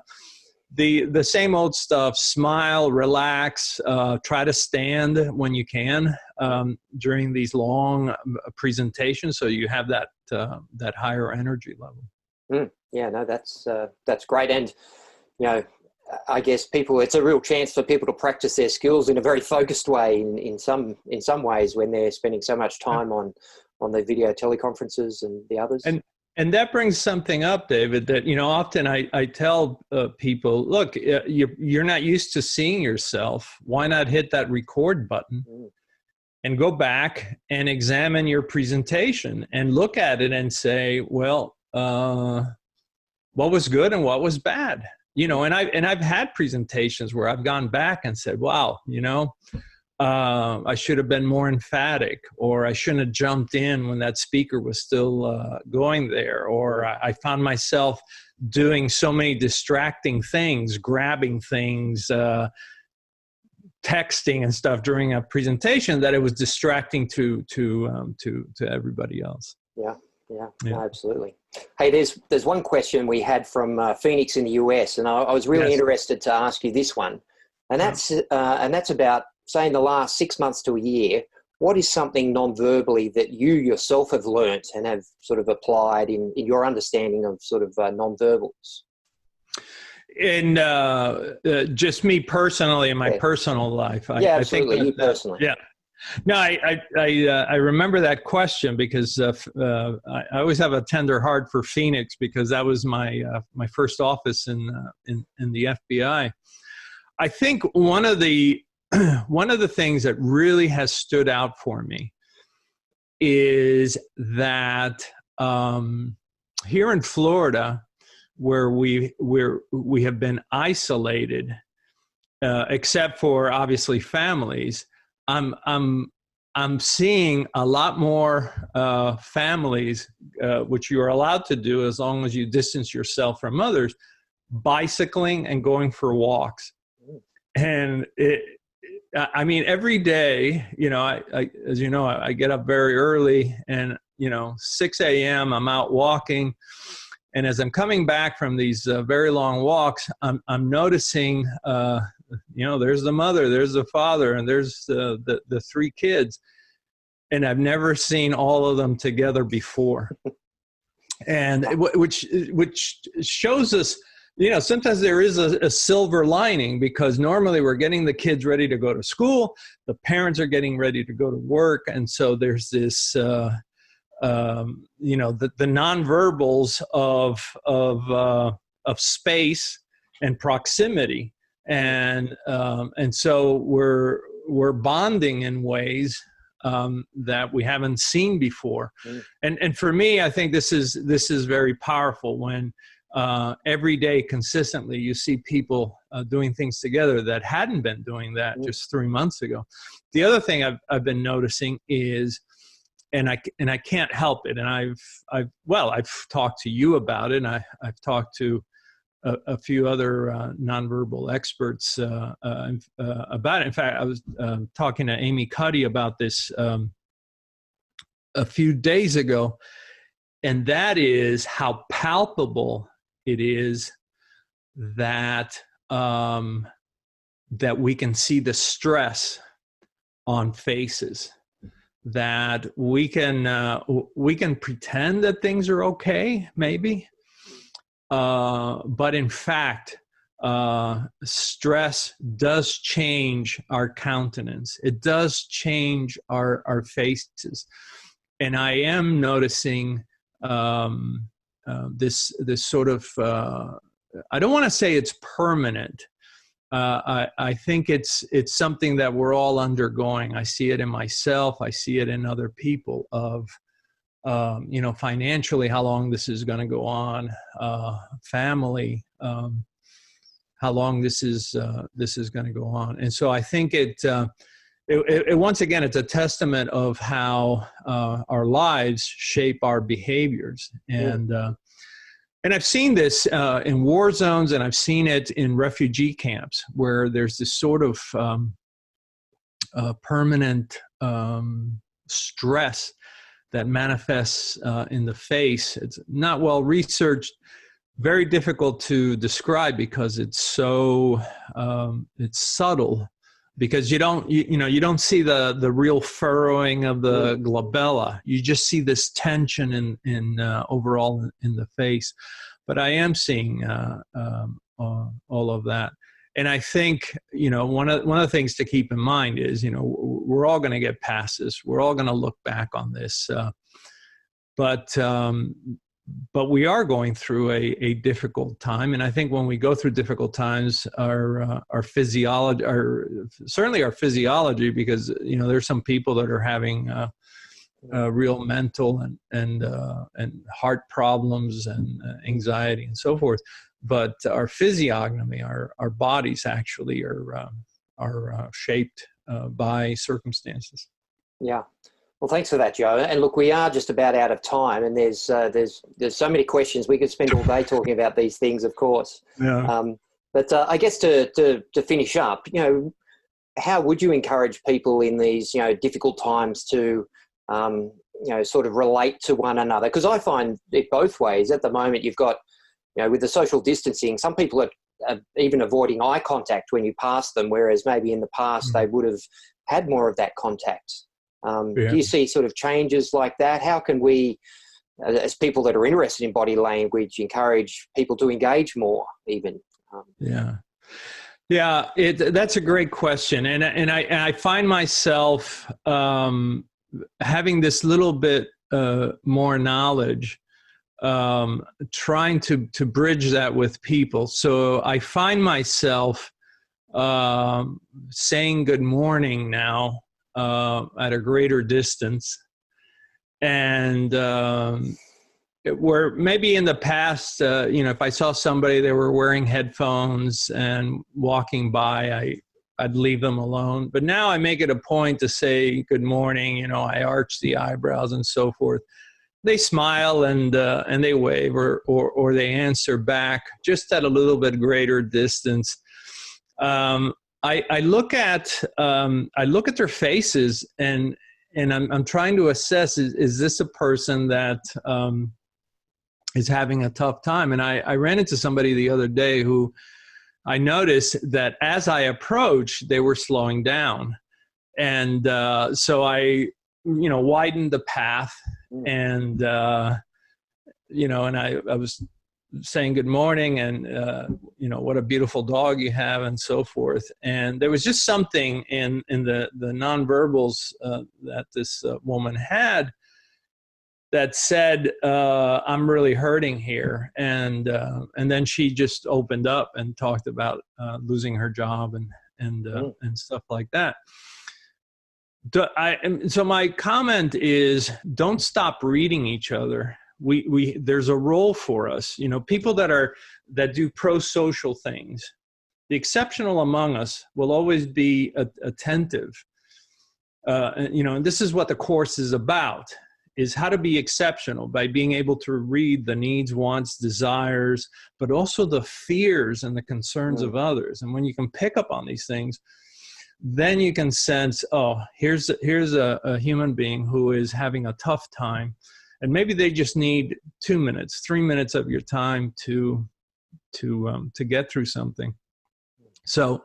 the same old stuff: smile, relax, try to stand when you can during these long presentations, so you have that higher energy level. Yeah, no, that's great. And you know, I guess it's a real chance for people to practice their skills in a very focused way in some ways when they're spending so much time on the video teleconferences and the others. And that brings something up, David, that, you know, often I tell people, look, you're not used to seeing yourself. Why not hit that record button and go back and examine your presentation and look at it and say, well, what was good and what was bad? You know, and I've had presentations where I've gone back and said, wow, you know, I should have been more emphatic, or I shouldn't have jumped in when that speaker was still going there, or I found myself doing so many distracting things, grabbing things, texting and stuff during a presentation that it was distracting to everybody else. Yeah, no, absolutely. Hey, there's one question we had from Phoenix in the US, and I was really interested to ask you this one, and that's about, say, in the last 6 months to a year, what is something non-verbally that you yourself have learnt and have sort of applied in your understanding of sort of non-verbals? In just me personally, in my personal life. Absolutely, I think you personally. Yeah. No, I remember that question because I always have a tender heart for Phoenix, because that was my first office in the FBI. I think one of the things that really has stood out for me is that here in Florida, where we have been isolated, except for obviously families, I'm seeing a lot more families, which you are allowed to do as long as you distance yourself from others, bicycling and going for walks. And I mean, every day, you know, I as you know, I get up very early, and, you know, 6 a.m. I'm out walking. And as I'm coming back from these very long walks, I'm noticing, you know, there's the mother, there's the father, and there's the three kids. And I've never seen all of them together before. And which shows us, you know, sometimes there is a silver lining, because normally we're getting the kids ready to go to school, the parents are getting ready to go to work, and so there's this, you know, the nonverbals of space and proximity, and so we're bonding in ways that we haven't seen before, and for me, I think this is very powerful when. Every day consistently you see people doing things together that hadn't been doing that just 3 months ago. The other thing I've been noticing is, and I can't help it, and I've talked to you about it, and I've talked to a few other nonverbal experts about it. In fact, I was talking to Amy Cuddy about this a few days ago, and that is how palpable it is that that we can see the stress on faces, that we can pretend that things are okay, maybe, but in fact, stress does change our countenance. It does change our faces, and I am noticing. This sort of, I don't want to say it's permanent. I think it's something that we're all undergoing. I see it in myself. I see it in other people of, you know, financially, how long this is going to go on, family, how long this is going to go on. And so I think it once again, it's a testament of how our lives shape our behaviors. And And I've seen this in war zones, and I've seen it in refugee camps where there's this sort of permanent stress that manifests in the face. It's not well researched, very difficult to describe because it's so it's subtle. Because you don't see the real furrowing of the glabella. You just see this tension in overall in the face. But I am seeing all of that, and I think one of the things to keep in mind is we're all going to get past this. We're all going to look back on this, but we are going through a difficult time, and I think when we go through difficult times, our physiology, certainly our physiology, because there's some people that are having real mental and heart problems and anxiety and so forth, but our physiognomy, our bodies actually are shaped by circumstances. Yeah. Well, thanks for that, Joe. And look, we are just about out of time, and there's so many questions. We could spend all day talking about these things, of course. Yeah. But I guess to finish up, how would you encourage people in these difficult times to sort of relate to one another? Because I find it both ways. At the moment, you've got with the social distancing, some people are even avoiding eye contact when you pass them, whereas maybe in the past they would have had more of that contact. Do you see sort of changes like that? How can we, as people that are interested in body language, encourage people to engage more even? That's a great question. And I find myself having this little bit more knowledge, trying to bridge that with people. So I find myself saying good morning now at a greater distance, and where maybe in the past, if I saw somebody, they were wearing headphones and walking by, I'd leave them alone. But now I make it a point to say good morning. I arch the eyebrows and so forth. They smile and they wave or they answer back just at a little bit greater distance. I look at their faces and I'm trying to assess, is this a person that is having a tough time? And I ran into somebody the other day who I noticed that as I approached, they were slowing down. And so I widened the path and, and I was saying good morning and, what a beautiful dog you have and so forth. And there was just something in the nonverbals that this woman had that said, I'm really hurting here. And then she just opened up and talked about losing her job and stuff like that. So my comment is, don't stop reading each other. There's a role for us, people that do pro-social things. The exceptional among us will always be attentive. And this is what the course is about, is how to be exceptional by being able to read the needs, wants, desires, but also the fears and the concerns of others. And when you can pick up on these things, then you can sense, oh, here's a human being who is having a tough time. And maybe they just need 2 minutes, 3 minutes of your time to get through something. So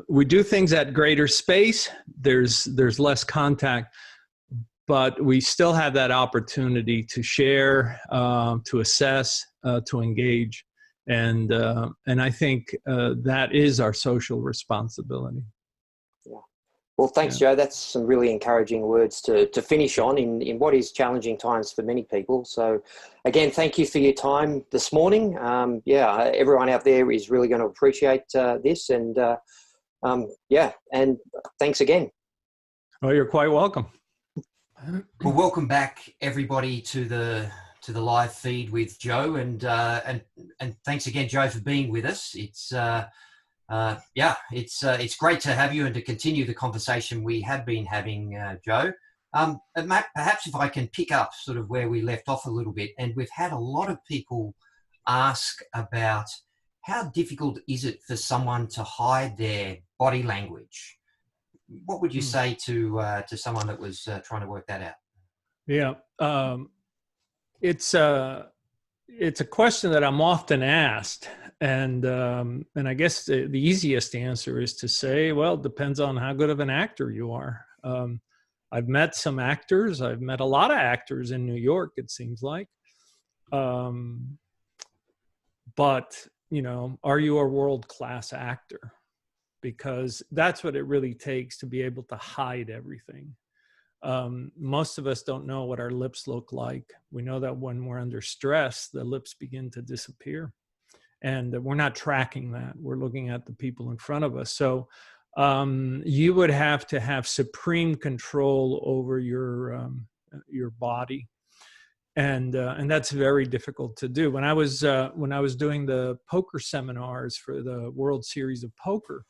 we do things at greater space. There's less contact, but we still have that opportunity to share, to assess, to engage, and I think that is our social responsibility. Well, thanks, Joe. That's some really encouraging words to finish on in what is challenging times for many people. So, again, thank you for your time this morning. Everyone out there is really going to appreciate this. And, and thanks again. Oh, you're quite welcome. Well, welcome back, everybody, to the live feed with Joe. And thanks again, Joe, for being with us. It's great to have you and to continue the conversation we have been having, Joe. Matt, perhaps if I can pick up sort of where we left off a little bit, and we've had a lot of people ask about how difficult is it for someone to hide their body language? What would you say to someone that was trying to work that out? Yeah, it's a question that I'm often asked, and I guess the easiest answer is to say, well, it depends on how good of an actor you are. I've met some actors. I've met a lot of actors in New York, it seems like. But, you know, are you a world-class actor? Because that's what it really takes to be able to hide everything. Most of us don't know what our lips look like. We know that when we're under stress, the lips begin to disappear. And we're not tracking that. We're looking at the people in front of us. So you would have to have supreme control over your body. And that's very difficult to do. When I was doing the poker seminars for the World Series of Poker,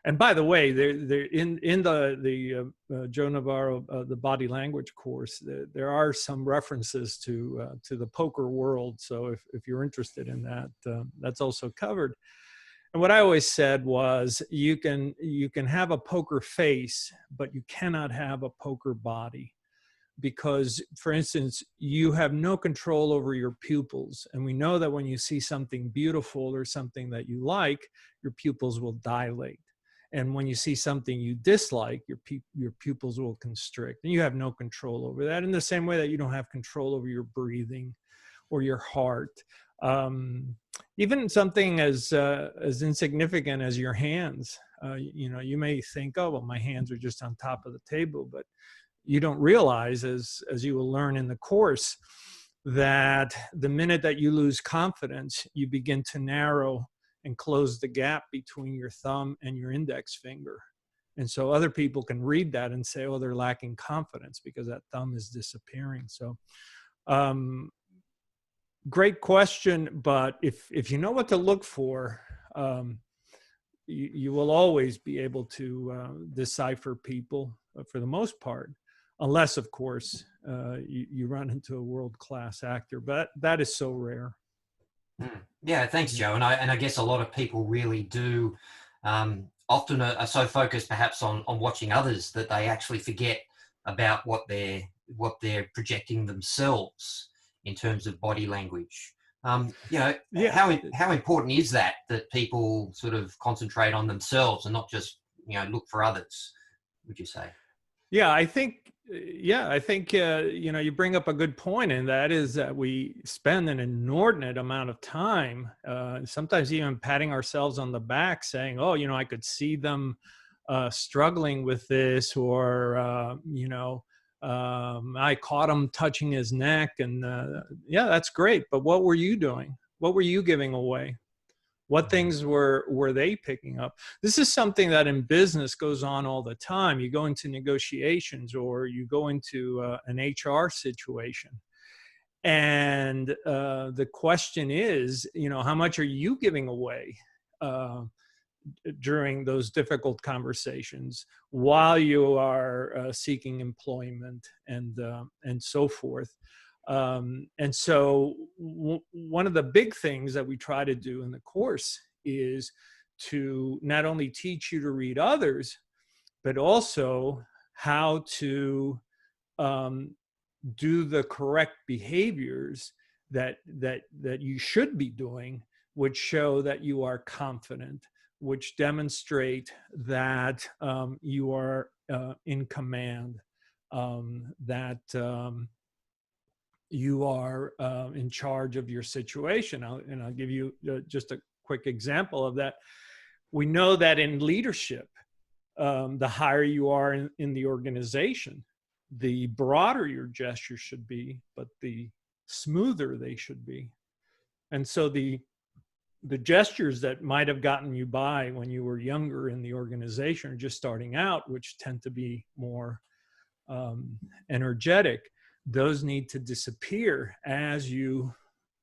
and by the way, they're in the Joe Navarro the body language course, there are some references to the poker world. So if you're interested in that, that's also covered. And what I always said was, you can have a poker face, but you cannot have a poker body. Because, for instance, you have no control over your pupils. And we know that when you see something beautiful or something that you like, your pupils will dilate. And when you see something you dislike, your pupils will constrict. And you have no control over that, in the same way that you don't have control over your breathing or your heart. Even something as insignificant as your hands. You know, you may think, oh, well, my hands are just on top of the table, but you don't realize, as you will learn in the course, that the minute that you lose confidence, you begin to narrow and close the gap between your thumb and your index finger. And so other people can read that and say, oh, they're lacking confidence because that thumb is disappearing. So great question, but if you know what to look for, you will always be able to decipher people for the most part. Unless, of course, you run into a world-class actor, but that is so rare. Yeah, thanks, Joe. And I guess a lot of people really do often are so focused perhaps on watching others that they actually forget about what they're projecting themselves in terms of body language. You know, how important is that people sort of concentrate on themselves and not just, you know, look for others, would you say? Yeah, I think you know, you bring up a good point, and that is that we spend an inordinate amount of time, sometimes even patting ourselves on the back, saying, "Oh, you know, I could see them struggling with this," or you know, I caught him touching his neck, and yeah, that's great. But what were you doing? What were you giving away? What things were they picking up? This is something that in business goes on all the time. You go into negotiations, or you go into an HR situation, and the question is, you know, how much are you giving away during those difficult conversations while you are seeking employment and so forth. And so one of the big things that we try to do in the course is to not only teach you to read others, but also how to do the correct behaviors that you should be doing, which show that you are confident, which demonstrate that you are in command, that you are in charge of your situation. I'll give you just a quick example of that. We know that in leadership, the higher you are in the organization, the broader your gestures should be, but the smoother they should be. And so the gestures that might have gotten you by when you were younger in the organization or just starting out, which tend to be more energetic, those need to disappear as you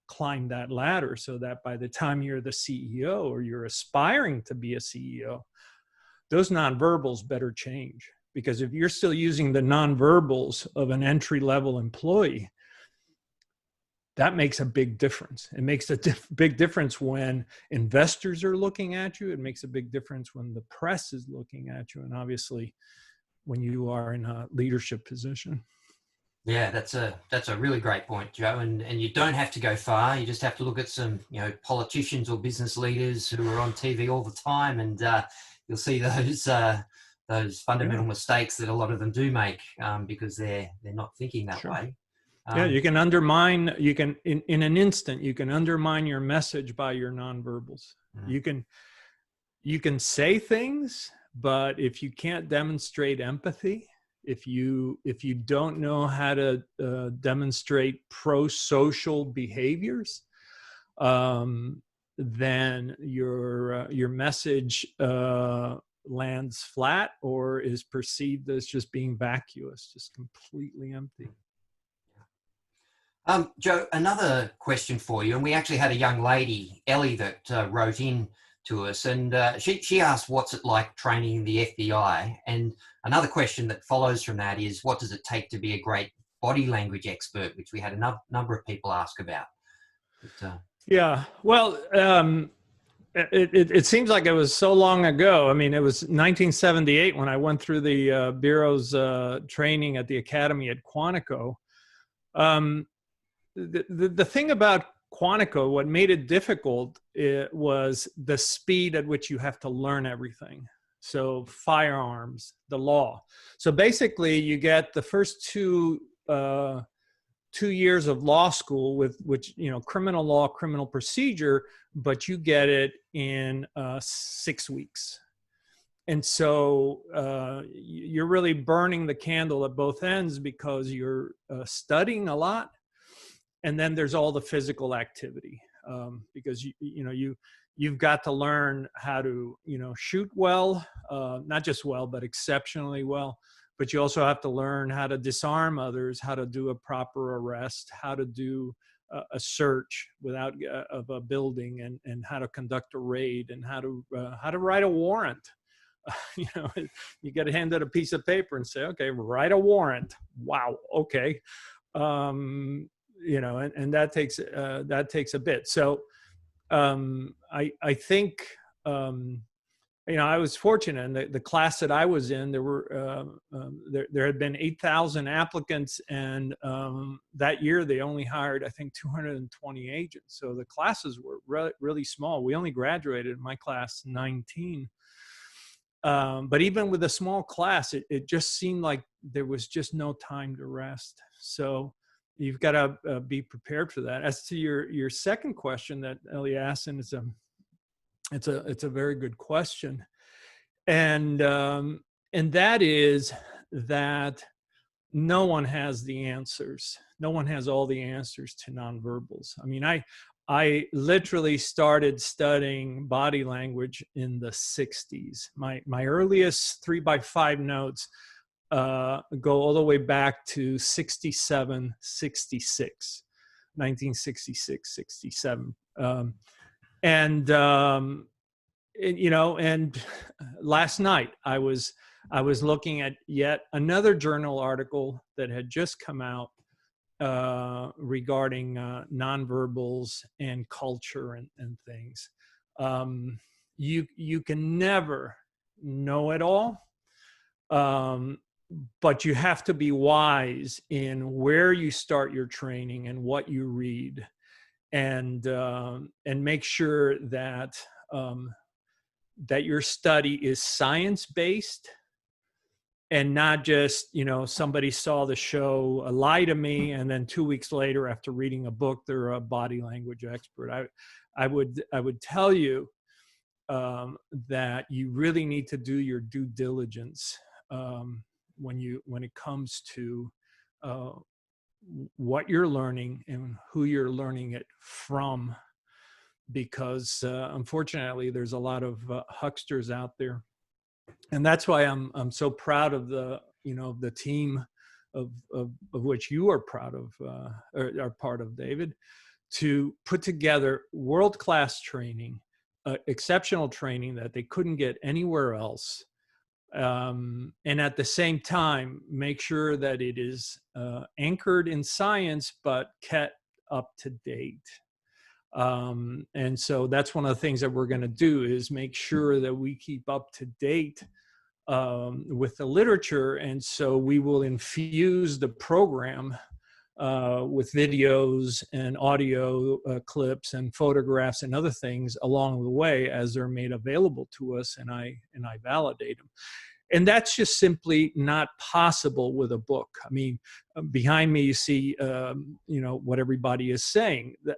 climb that ladder, so that by the time you're the CEO or you're aspiring to be a CEO, those nonverbals better change. Because if you're still using the nonverbals of an entry-level employee, that makes a big difference. It makes a big difference when investors are looking at you. It makes a big difference when the press is looking at you, and obviously when you are in a leadership position. Yeah, that's a really great point, Joe. And you don't have to go far. You just have to look at some, politicians or business leaders who are on TV all the time, and you'll see those fundamental mistakes that a lot of them do make because they're not thinking that way. Yeah, you can undermine. You can in an instant you can undermine your message by your nonverbals. You can say things, but if you can't demonstrate empathy, if you don't know how to demonstrate pro-social behaviors, then your message lands flat or is perceived as just being vacuous, just completely empty. Joe, another question for you, and we actually had a young lady, Ellie, that wrote in to us, and she asked, what's it like training in the FBI? And another question that follows from that is, what does it take to be a great body language expert, which we had a number of people ask about. Yeah, well, it seems like it was so long ago. I mean, it was 1978 when I went through the Bureau's training at the Academy at Quantico. The thing about Quantico, what made it difficult, was the speed at which you have to learn everything. So firearms, the law. So basically you get the first 2 years of law school with which, criminal law, criminal procedure, but you get it in 6 weeks. And so you're really burning the candle at both ends because you're studying a lot. And then there's all the physical activity because you've got to learn how to shoot well, not just well, but exceptionally well. But you also have to learn how to disarm others, how to do a proper arrest, how to do a search of a building, and how to conduct a raid, and how to write a warrant. You get handed a piece of paper and say, okay, write a warrant. Wow, okay. And that takes a bit. So I think I was fortunate in the class that I was in. There were there had been 8,000 applicants, and that year they only hired, I think, 220 agents. So the classes were really small. We only graduated in my class 19. But even with a small class, it just seemed like there was just no time to rest. So you've got to be prepared for that. As to your second question that Ellie asked, and it's a very good question, and that is that no one has the answers. No one has all the answers to nonverbals. I mean, I literally started studying body language in the 60s. My earliest 3x5 notes go all the way back to 67, 66, 1966, 67. And last night I was looking at yet another journal article that had just come out regarding nonverbals and culture and things. You can never know it all, but you have to be wise in where you start your training and what you read, and make sure that that your study is science-based, and not just, somebody saw the show Lie to Me, and then 2 weeks later, after reading a book, they're a body language expert. I would tell you that you really need to do your due diligence when it comes to what you're learning and who you're learning it from, because unfortunately, there's a lot of hucksters out there. And that's why I'm so proud of the team of which you are proud of or are part of, David, to put together world-class training, exceptional training that they couldn't get anywhere else, and at the same time make sure that it is anchored in science but kept up to date. And so that's one of the things that we're going to do, is make sure that we keep up to date with the literature. And so we will infuse the program with videos and audio clips and photographs and other things along the way as they're made available to us, and I validate them. And that's just simply not possible with a book. I mean, behind me you see, what everybody is saying. That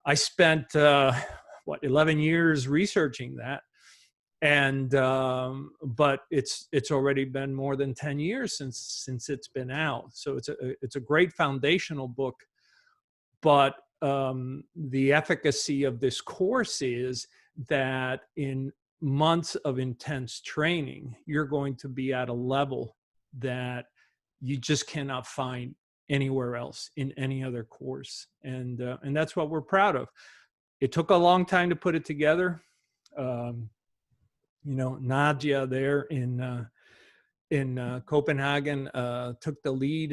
I spent 11 years researching that, and but it's already been more than 10 years since it's been out. So it's a great foundational book. But the efficacy of this course is that in months of intense training, you're going to be at a level that you just cannot find anywhere else in any other course. And that's what we're proud of. It took a long time to put it together. Nadia there in Copenhagen took the lead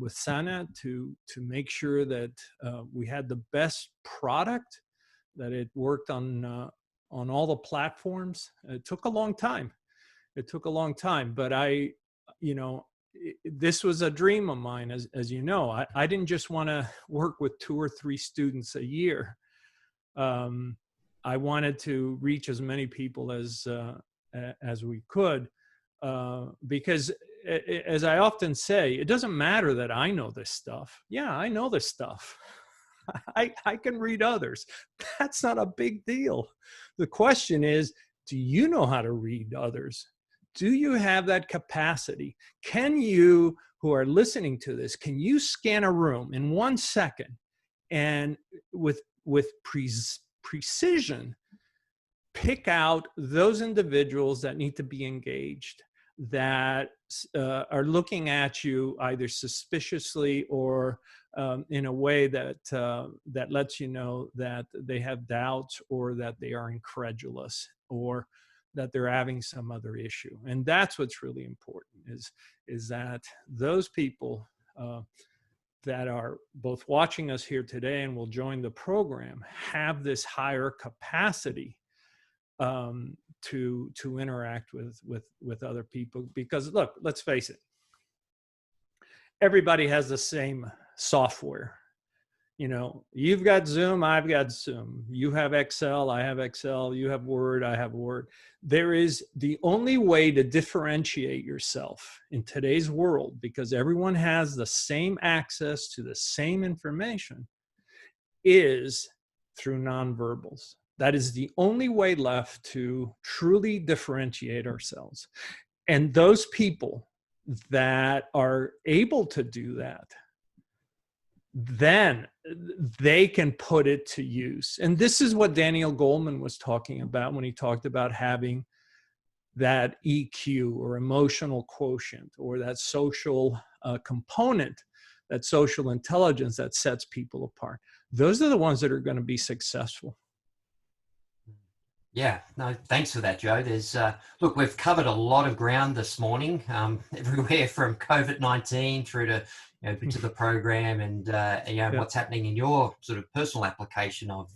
with Sana to make sure that we had the best product, that it worked on all the platforms. It took a long time. But this was a dream of mine, as you know. I didn't just want to work with 2 or 3 students a year. I wanted to reach as many people as we could, because as I often say, it doesn't matter that I know this stuff. Yeah, I know this stuff. I can read others. That's not a big deal. The question is, do you know how to read others? Do you have that capacity? Can you, who are listening to this, can you scan a room in 1 second and with precision pick out those individuals that need to be engaged, that are looking at you either suspiciously or in a way that lets you know that they have doubts, or that they are incredulous, or that they're having some other issue? And that's what's really important, is that those people that are both watching us here today and will join the program have this higher capacity to interact with other people. Because look, let's face it, everybody has the same software. You've got Zoom, I've got Zoom. You have Excel, I have Excel. You have Word, I have Word. There is the only way to differentiate yourself in today's world, because everyone has the same access to the same information, is through nonverbals. That is the only way left to truly differentiate ourselves. And those people that are able to do that, then they can put it to use. And this is what Daniel Goleman was talking about when he talked about having that EQ, or emotional quotient, or that social component, that social intelligence that sets people apart. Those are the ones that are going to be successful. Yeah, no, thanks for that, Joe. Look, we've covered a lot of ground this morning, everywhere from COVID-19 through to to the program, and what's happening in your sort of personal application of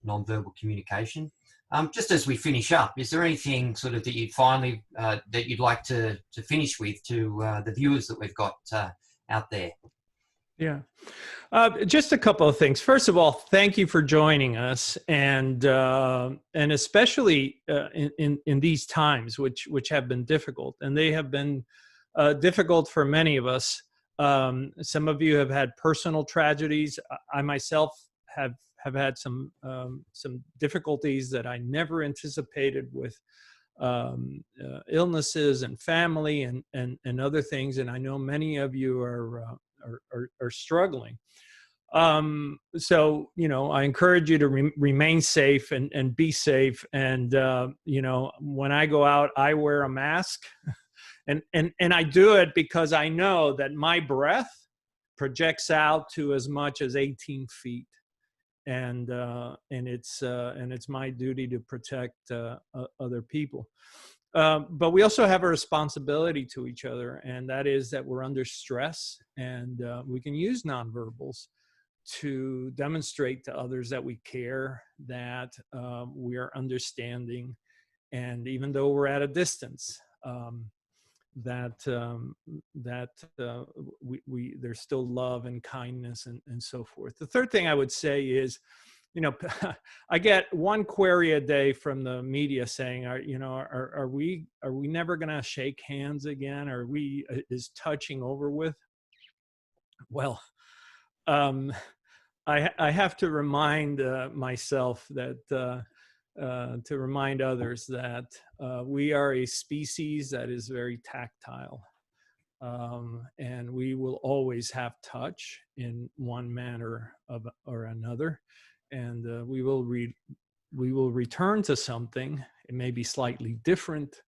nonverbal communication. Just as we finish up, is there anything sort of that you'd finally that you'd like to finish with to the viewers that we've got out there? Yeah, just a couple of things. First of all, thank you for joining us, and especially in these times, which have been difficult, and they have been difficult for many of us. Some of you have had personal tragedies. I myself have had some difficulties that I never anticipated with illnesses and family and other things, and I know many of you are struggling. So, I encourage you to remain safe and be safe. And, when I go out, I wear a mask, and I do it because I know that my breath projects out to as much as 18 feet. and it's my duty to protect other people. But we also have a responsibility to each other, and that is that we're under stress, and we can use nonverbals to demonstrate to others that we care, that we are understanding, and even though we're at a distance, there's still love and kindness and so forth. The third thing I would say is, you know, I get one query a day from the media saying, are we never going to shake hands again? Is touching over with? Well, I have to remind myself that, to remind others that we are a species that is very tactile. And we will always have touch in one manner or another. And we will return to something. It may be slightly different.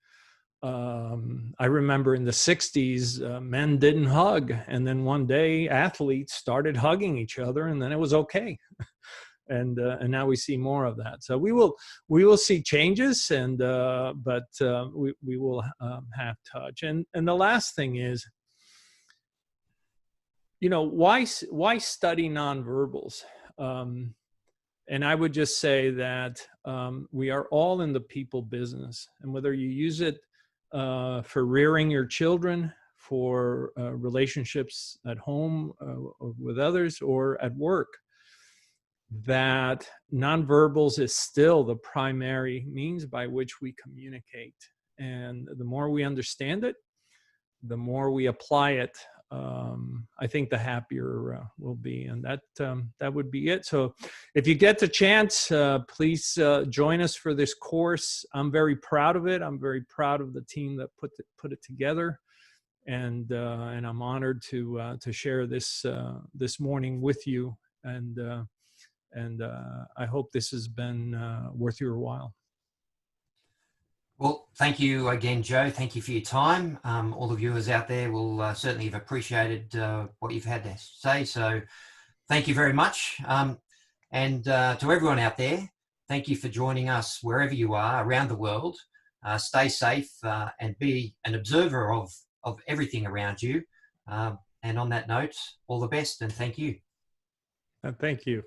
I remember in the 60s, men didn't hug. And then one day athletes started hugging each other, and then it was okay. And now we see more of that. So we will see changes, but we will have touch. And the last thing is, you know, why study nonverbals? And I would just say that we are all in the people business, and whether you use it for rearing your children, for relationships at home with others, or at work, that nonverbals is still the primary means by which we communicate. And the more we understand it, the more we apply it, I think the happier we'll be. And that would be it. So if you get the chance, please join us for this course. I'm very proud of it. I'm very proud of the team that put it together. And I'm honored to share this morning with you. And I hope this has been worth your while. Well, thank you again, Joe. Thank you for your time. All the viewers out there will certainly have appreciated what you've had to say. So thank you very much. And to everyone out there, thank you for joining us wherever you are around the world. Stay safe and be an observer of everything around you. And on that note, all the best and thank you. Thank you.